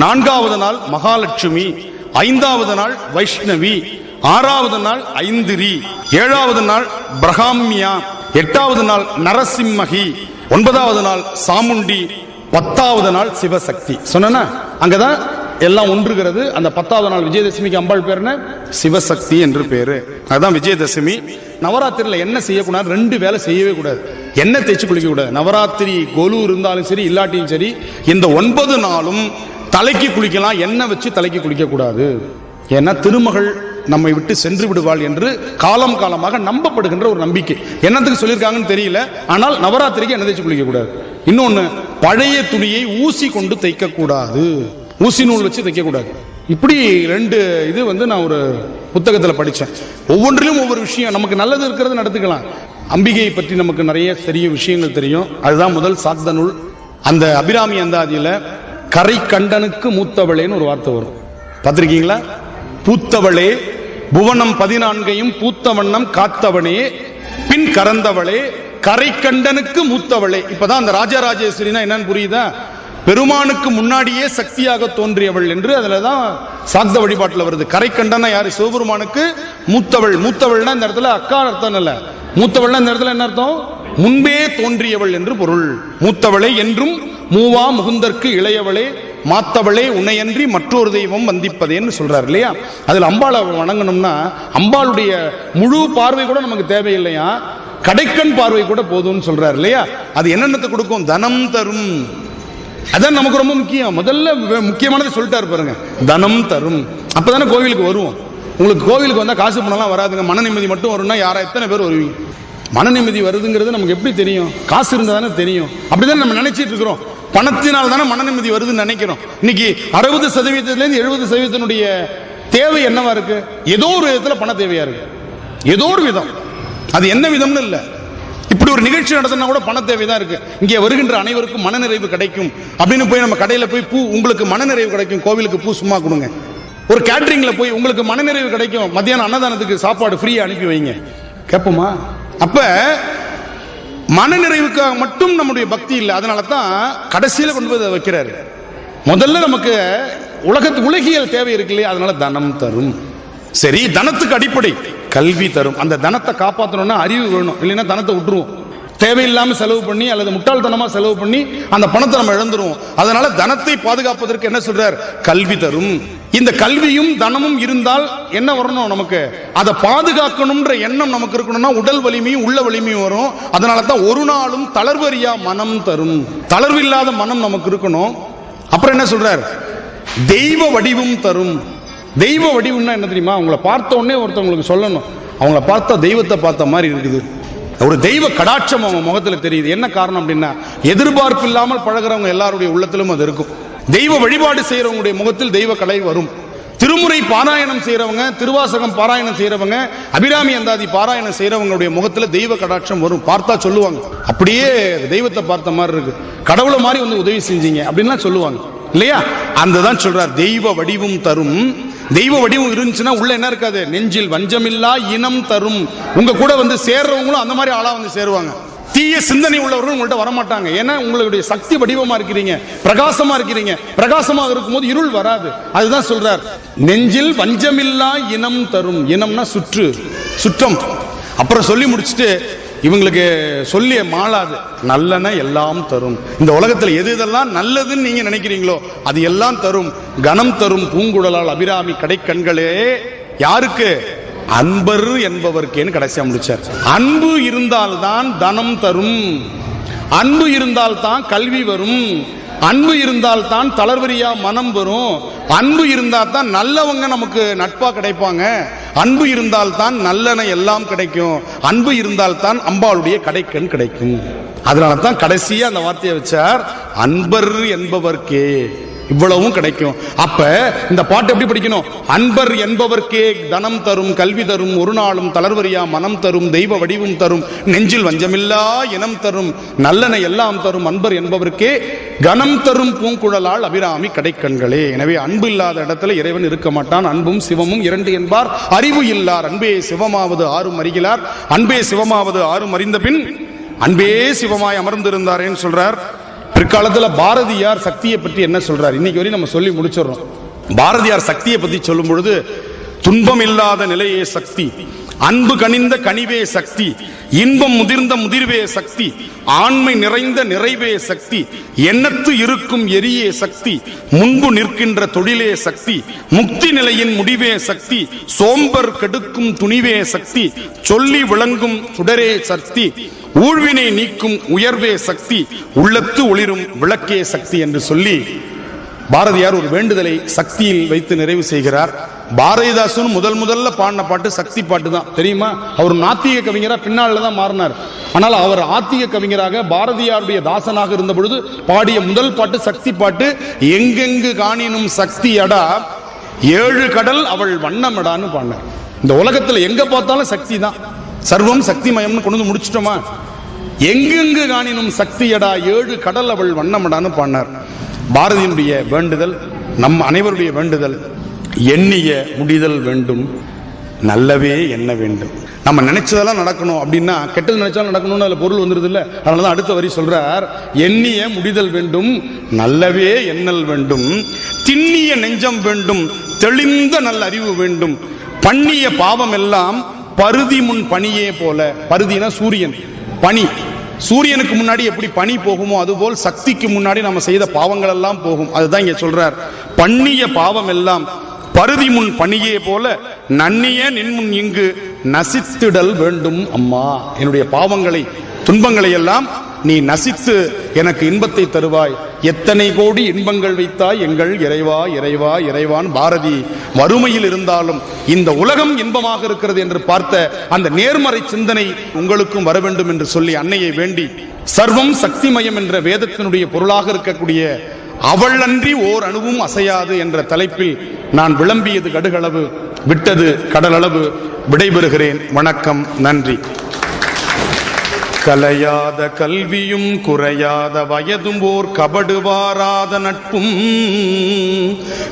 4வது நாள் மகாலட்சுமி, 5வது நாள் வைஷ்ணவி, 6வது நாள் ஐந்திரி, 7வது நாள் பிரகாமியா, 8வது நாள் நரசிம்மகி, 9வது நாள் சாமுண்டி, 10வது நாள் சிவசக்தி. சொன்னா அங்கதான் எல்லாம் ஒன்றுகிறது. அந்த 10வது நாள் விஜயதசமிக்கு அம்பாள் பேர் என்ன? சிவசக்தி என்று பேரு. அதுதான் விஜயதசமி. நவராத்திரியில என்ன செய்யக்கூடாது? 2 வேலை செய்யவே கூடாது. என்ன தேய்ச்சி குளிக்க கூடாது. நவராத்திரி கொலு இருந்தாலும் சரி இல்லாட்டியும் சரி இந்த 9 நாளும் தலைக்கு குளிக்கலாம், எண்ணெய் வச்சு தலைக்கு குளிக்க கூடாது. ஏன்னா திருமகள் நம்மை விட்டு சென்று விடுவாள் என்று காலம் காலமாக நம்பப்படுகின்ற ஒரு நம்பிக்கை. என்னத்துக்கு சொல்லியிருக்காங்கன்னு தெரியல. ஆனால் நவராத்திரிக்கு எண்ணெய் தேய்ச்சி குளிக்க கூடாது. இன்னொன்னு, பழைய துணியை ஊசி கொண்டு தைக்க கூடாது, ஊசி நூல் வச்சு தைக்க கூடாது. இப்படி 2 இது நான் ஒரு புத்தகத்தில் படித்தேன். ஒவ்வொன்றிலும் ஒவ்வொரு விஷயம். நமக்கு நல்லது இருக்கிறது நடத்துக்கலாம். அம்பிகையை பற்றி நமக்கு நிறைய தெரியும், விஷயங்கள் தெரியும். அதுதான் முதல் சாக்த நூல். அந்த அபிராமி அந்தாதியில கரை கண்டனுக்கு மூத்தவளேன்னு ஒரு வார்த்தை வரும், பார்த்திருக்கீங்களா? பூத்தவளே, புவனம் 14ஐயும் பூத்த வண்ணம் காத்தவனே, பின் கறந்தவளே, கரை கண்டனுக்கு மூத்தவளே. இப்பதான் அந்த ராஜராஜேஸ்வரினா என்னன்னு புரியுதா? பெருமானுக்கு முன்னாடியே சக்தியாக தோன்றியவள் என்று அதுலதான் சாக்த வழிபாட்டில் வருது. கரை கண்டனா யாரு? சிவபெருமானுக்கு மூத்தவள். மூத்தவள்னா இந்த இடத்துல அக்கா அர்த்தம் இல்ல. மூத்தவள்னா இந்த இடத்துல என்ன அர்த்தம்? முன்பே தோன்றியவள் என்று பொருள். மூத்தவளை என்றும் மூவா முகுந்தற்கு இளையவளே, மாத்தவளே உன்னையன்றி மற்றொரு தெய்வம் வந்திப்பதேன்னு சொல்றாரு இல்லையா? அதுல அம்பாளை வணங்கணும்னா அம்பாளுடைய முழு பார்வை கூட நமக்கு தேவையில்லையா, கடைக்கண் பார்வை கூட போதும்னு சொல்றாரு இல்லையா? அது என்னென்னத்தை கொடுக்கும்? தனம் தரும். அதான் நமக்கு ரொம்ப முக்கியம். முதல்ல முக்கியமானதை சொல்லிட்டாரு பாருங்க, தனம் தரும். அப்பதானே கோவிலுக்கு வருவோம். உங்களுக்கு கோவிலுக்கு வந்தா காசு பணம்லாம் வராதுங்க, மன நிம்மதி மட்டும் வரும்னா எத்தனை பேர் வருவீங்க? மன நிம்மதி வருதுங்கிறது நமக்கு எப்படி தெரியும்? காசு இருந்தா தானே தெரியும். அப்படிதான் நம்ம நினைச்சிட்டு இருக்கிறோம். பணத்தினால் தானே மன நிம்மதி வருதுன்னு நினைக்கிறோம். இன்னைக்கு 60%-லேருந்து 70% தேவை என்னவா இருக்கு? ஏதோ ஒரு விதத்துல பண தேவையா இருக்கு, ஏதோ ஒரு விதம். அது என்ன விதம்னு இல்ல. இப்படி ஒரு நிகழ்ச்சி நடத்தினா கூட பண தேவைதான் இருக்கு. இங்கே வருகின்ற அனைவருக்கும் மனநிறைவு கிடைக்கும் அப்படின்னு போய் நம்ம கடையில போய் பூ, உங்களுக்கு மனநிறைவு கிடைக்கும், கோவிலுக்கு பூ சும்மா கொடுங்க. ஒரு கேட்டரிங்ல போய் உங்களுக்கு மனநிறைவு கிடைக்கும், மத்தியானம் அன்னதானத்துக்கு சாப்பாடு ஃப்ரீயா அனுப்பி வைங்க, கேட்போமா? அப்ப மனநிறைவுக்காக மட்டும் நம்முடைய பக்தி இல்லை. அதனால தான் கடைசியில கொண்டு போய் வைக்கிறாரு. முதல்ல நமக்கு உலகியல் தேவை இருக்கு இல்லையா? அதனால தனம் தரும். சரி, தனத்துக்கு அடிப்படை கல்வி தரும். அந்த தனத்தை காப்பாற்றணும்னா அறிவு வேணும், இல்லைன்னா தனத்தை விட்டுருவோம். தேவையில்லாம செலவு பண்ணி அல்லது முட்டாள்தனமா செலவு பண்ணி அந்த பணத்தை நம்ம இழந்துருவோம். அதனால தனத்தை பாதுகாப்பதற்கு என்ன சொல்றார்? கல்வி தரும். இந்த கல்வியும் தனமும் இருந்தால் என்ன வரணும்? நமக்கு அதை பாதுகாக்கணும்ன்ற எண்ணம் நமக்கு இருக்கணும்னா உடல் வலிமையும் உள்ள வலிமையும் வரும். அதனால தான் ஒரு நாளும் தளர்வறியா மனம் தரும். தளர்வு இல்லாத மனம் நமக்கு இருக்கணும். அப்புறம் என்ன சொல்றார்? தெய்வ வடிவும் தரும். தெய்வ வடிவுன்னா என்ன தெரியுமா? அவங்கள பார்த்த உடனே ஒருத்தவங்களுக்கு சொல்லணும், அவங்கள பார்த்தா தெய்வத்தை பார்த்த மாதிரி இருக்குது, ஒரு தெய்வ கடாட்சம் அவங்க முகத்துல தெரியுது. என்ன காரணம் அப்படின்னா, எதிர்பார்ப்பு இல்லாமல் பழகிறவங்க எல்லாருடைய உள்ளத்திலும் அது இருக்கும். தெய்வ வழிபாடு செய்யறவங்களுடைய முகத்தில் தெய்வ கலை வரும். திருமுறை பாராயணம் செய்யறவங்க, திருவாசகம் பாராயணம் செய்யறவங்க, அபிராமி அந்தாதி பாராயணம் செய்யறவங்களுடைய முகத்துல தெய்வ கடாட்சம் வரும். பார்த்தா சொல்லுவாங்க, அப்படியே தெய்வத்தை பார்த்த மாதிரி இருக்கு, கடவுளை மாதிரி வந்து உதவி செஞ்சீங்க அப்படின்லாம் சொல்லுவாங்க இல்லையா? அந்த தான் சொல்றார், தெய்வ வடிவும் தரும். தெய்வ வடிவம் இருந்துச்சுன்னா உள்ள என்ன இருக்காது? நெஞ்சில் வஞ்சமில்லா இனம் தரும். உங்க கூட வந்து சேர்றவங்களும் அந்த மாதிரி ஆளா வந்து சேருவாங்க. தீய சிந்தனை உள்ளவர்கள் உங்கள்ட்ட வரமாட்டாங்க. ஏன்னா உங்களுடைய சக்தி வடிவமா இருக்கிறீங்க, பிரகாசமா இருக்கிறீங்க. பிரகாசமாக இருக்கும்போது இருள் வராது. அதுதான் சொல்றார், நெஞ்சில் வஞ்சமில்லா இனம் தரும். இனம்னா சுற்றம். அப்புறம் சொல்லி முடிச்சுட்டு இவங்களுக்கு சொல்லிய மாளாது. நல்லன எல்லாம் தரும். இந்த உலகத்தில் எது இதெல்லாம் நல்லதுன்னு நீங்க நினைக்கிறீங்களோ அது எல்லாம் தரும். கணம் தரும் பூங்குழலால் அபிராமி கடைக்கண்களே. யாருக்கு? அன்பர் என்பவர்க்கேன்னு கடைசியா முடிச்சார். அன்பு இருந்தால்தான் தனம் தரும், அன்பு இருந்தால்தான் கல்வி வரும், அன்பு இருந்தால் தான் தளர்வரியா மனம் வரும், அன்பு இருந்தால் தான் நல்லவங்க நமக்கு நட்பா கிடைப்பாங்க, அன்பு இருந்தால் தான் நல்லன எல்லாம் கிடைக்கும், அன்பு இருந்தால் தான் அம்பாளுடைய கடைக்கண் கிடைக்கும். அதனால தான் கடைசியா அந்த வார்த்தையை வச்சார், அன்பர் என்பவர்க்கே இவ்வளவும் கிடைக்கும். அப்ப இந்த பாட்டு எப்படி படிக்கணும்? அன்பர் என்பவர்க்கே தனம் தரும், கல்வி தரும், ஒரு நாளும் தளர்வரியா மனம் தரும், தெய்வ வடிவும் தரும், நெஞ்சில் வஞ்சமில்லா இனம் தரும், நல்லன எல்லாம் தரும், அன்பர் என்பவர்க்கே கனம் தரும் பூங்குழலால் அபிராமி கடைக்கண்களே. எனவே அன்பு இல்லாத இடத்துல இறைவன் இருக்க மாட்டான். அன்பும் சிவமும் இரண்டு என்பார், அறிவு இல்லார். அன்பே சிவமாவது ஆறும் அறிகிறார், அன்பே சிவமாவது ஆறும் அறிந்த பின் அன்பே சிவமாய் அமர்ந்திருந்தாரேன்னு சொல்றார். பிற்காலத்துல பாரதியார் சக்தியை பற்றி என்ன சொல்றார்? இன்னைக்கு வரையும் நம்ம சொல்லி முடிச்சிடறோம். பாரதியார் சக்தியை பத்தி சொல்லும் பொழுது, துன்பம் இல்லாத நிலையே சக்தி, அன்பு கனிந்த கனிவே சக்தி, இன்பம் முதிர்ந்த முதிர்வே சக்தி, ஆண்மை நிறைந்த நிறைவே சக்தி, எண்ணத்து இருக்கும் எரியே சக்தி, முன்பு நிற்கின்ற தொழிலே சக்தி, முக்தி நிலையின் முடிவே சக்தி, சோம்பர் கெடுக்கும் துணிவே சக்தி, சொல்லி விளங்கும் சுடரே சக்தி, ஊழ்வினை நீக்கும் உயர்வே சக்தி, உள்ளத்து ஒளிரும் விளக்கே சக்தி என்று சொல்லி பாரதியார் ஒரு வேண்டுதலை சக்தியில் வைத்து நிறைவு செய்கிறார். பாரதிதாசன் முதல்ல பாடின பாட்டு சக்தி பாட்டு தான், தெரியுமா? அவர் நாத்திக கவிஞரா பின்னால தான் மாறினார். ஆனால் அவர் ஆத்திக கவிஞராக பாரதியாருடைய தாசனாக இருந்த பொழுது பாடிய முதல் பாட்டு சக்தி பாட்டு. எங்கெங்கு காணினும் சக்தி அடா, ஏழு கடல் அவள் வண்ணமடான்னு பாடினார். இந்த உலகத்துல எங்க பார்த்தாலும் சக்தி தான், சர்வம் சக்தி மயம்னு கொண்டு முடிச்சிட்டோமா? எங்கெங்கு காணினும் சக்தியடா, ஏழு கடல் அவள் வண்ணமடான்னு பாடினார். பாரதியினுடைய வேண்டுதல், நம் அனைவருடைய வேண்டுதல், எண்ணிய முடிதல் வேண்டும், நல்லவே எண்ண வேண்டும். நம்ம நினைச்சதெல்லாம் நடக்கணும் அப்படின்னா, கெட்டது நினைச்சாலும் நடக்கணும்னு அதுல பொருள் வந்துருது இல்ல. அதனாலதான் அடுத்த வரி சொல்றார், எண்ணிய முடிதல் வேண்டும், நல்லவே எண்ணல் வேண்டும், திண்ணிய நெஞ்சம் வேண்டும், தெளிந்த நல்ல அறிவு வேண்டும், பண்ணிய பாவம் எல்லாம் பருதி முன் பனியே போல. பருதினா சூரியன், பனி. சூரியனுக்கு முன்னாடி எப்படி பனி போகுமோ அதுபோல் சக்திக்கு முன்னாடி நம்ம செய்த பாவங்கள் எல்லாம் போகும். அதுதான் இங்க சொல்றார், பண்ணிய பாவம் எல்லாம் பருதி முன் பனியே போல, நன்னிய நின்முன் இங்கு நசித்திடல் வேண்டும். அம்மா, என்னுடைய பாவங்களை துன்பங்களை எல்லாம் நீ நசித்து எனக்கு இன்பத்தை தருவாய். எத்தனை கோடி இன்பங்கள் வைத்தாய் எங்கள் இறைவா இறைவா இறைவான். பாரதி வறுமையில் இருந்தாலும் இந்த உலகம் இன்பமாக இருக்கிறது என்று பார்த்த அந்த நேர்மறை சிந்தனை உங்களுக்கும் வர வேண்டும் என்று சொல்லி அன்னையை வேண்டி, சர்வம் சக்திமயம் என்ற வேதத்தினுடைய பொருளாக இருக்கக்கூடிய அவள் அன்றி ஓர் அணுவும் அசையாது என்ற தலைப்பில் நான் விளம்பியது கடுகளவு, விட்டது கடலளவு. விடைபெறுகிறேன். வணக்கம், நன்றி. கலையாத கல்வியும் குறையாத வயதும் ஓர் கபடு வாராத நட்பும்,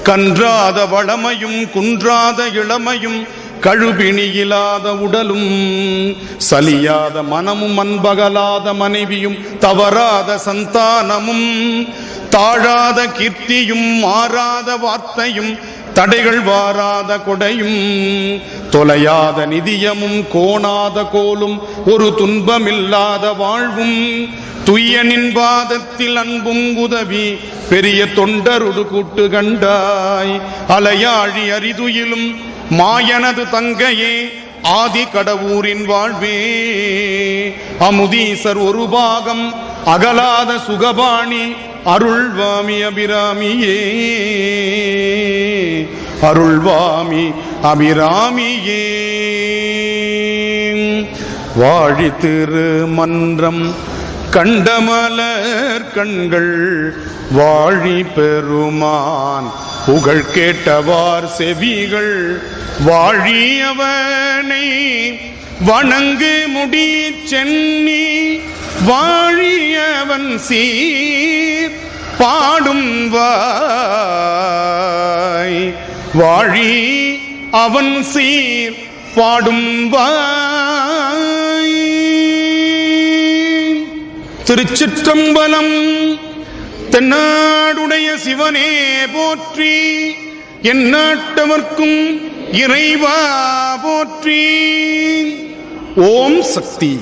கன்றாத வளமையும் குன்றாத இளமையும் கழுபிணியிலாத உடலும், சலியாத மனமும் அன்பகலாத மனைவியும் தவறாத சந்தானமும், தாழாத கீர்த்தியும் மாறாத வார்த்தையும் தடைகள் வாராத கொடையும், தொலையாத நிதியமும் கோணாத கோலும் ஒரு துன்பமில்லாத வாழ்வும், துய்யனின் பாதத்தில் அன்பும் உதவி பெரிய தொண்டருடு கூட்டு கண்டாய், அலையாழி அரிதுயிலும் மாயனது தங்கையே ஆதி கடவுரின் வாழ்வே, அமுதீசர் ஒரு பாகம் அகலாத சுகபாணி அருள்வாமி அபிராமியே, அருள்வாமி அபிராமியே. வாழி திருமன்றம் கண்டமலர் கண்கள் வாழி பெருமான் புகழ் கேட்டவார் செவிகள், வாழியவனை வணங்கு முடி சென்னி, வாழியவன் சீர் பாடும் வாய், வாழி அவன் சீர் பாடும் வாய். திருச்சிற்றம்பலம். தென்னாடுடைய சிவனே போற்றி, என் நாட்டவர்க்கும் இறைவா போற்றி. ஓம் சக்தி.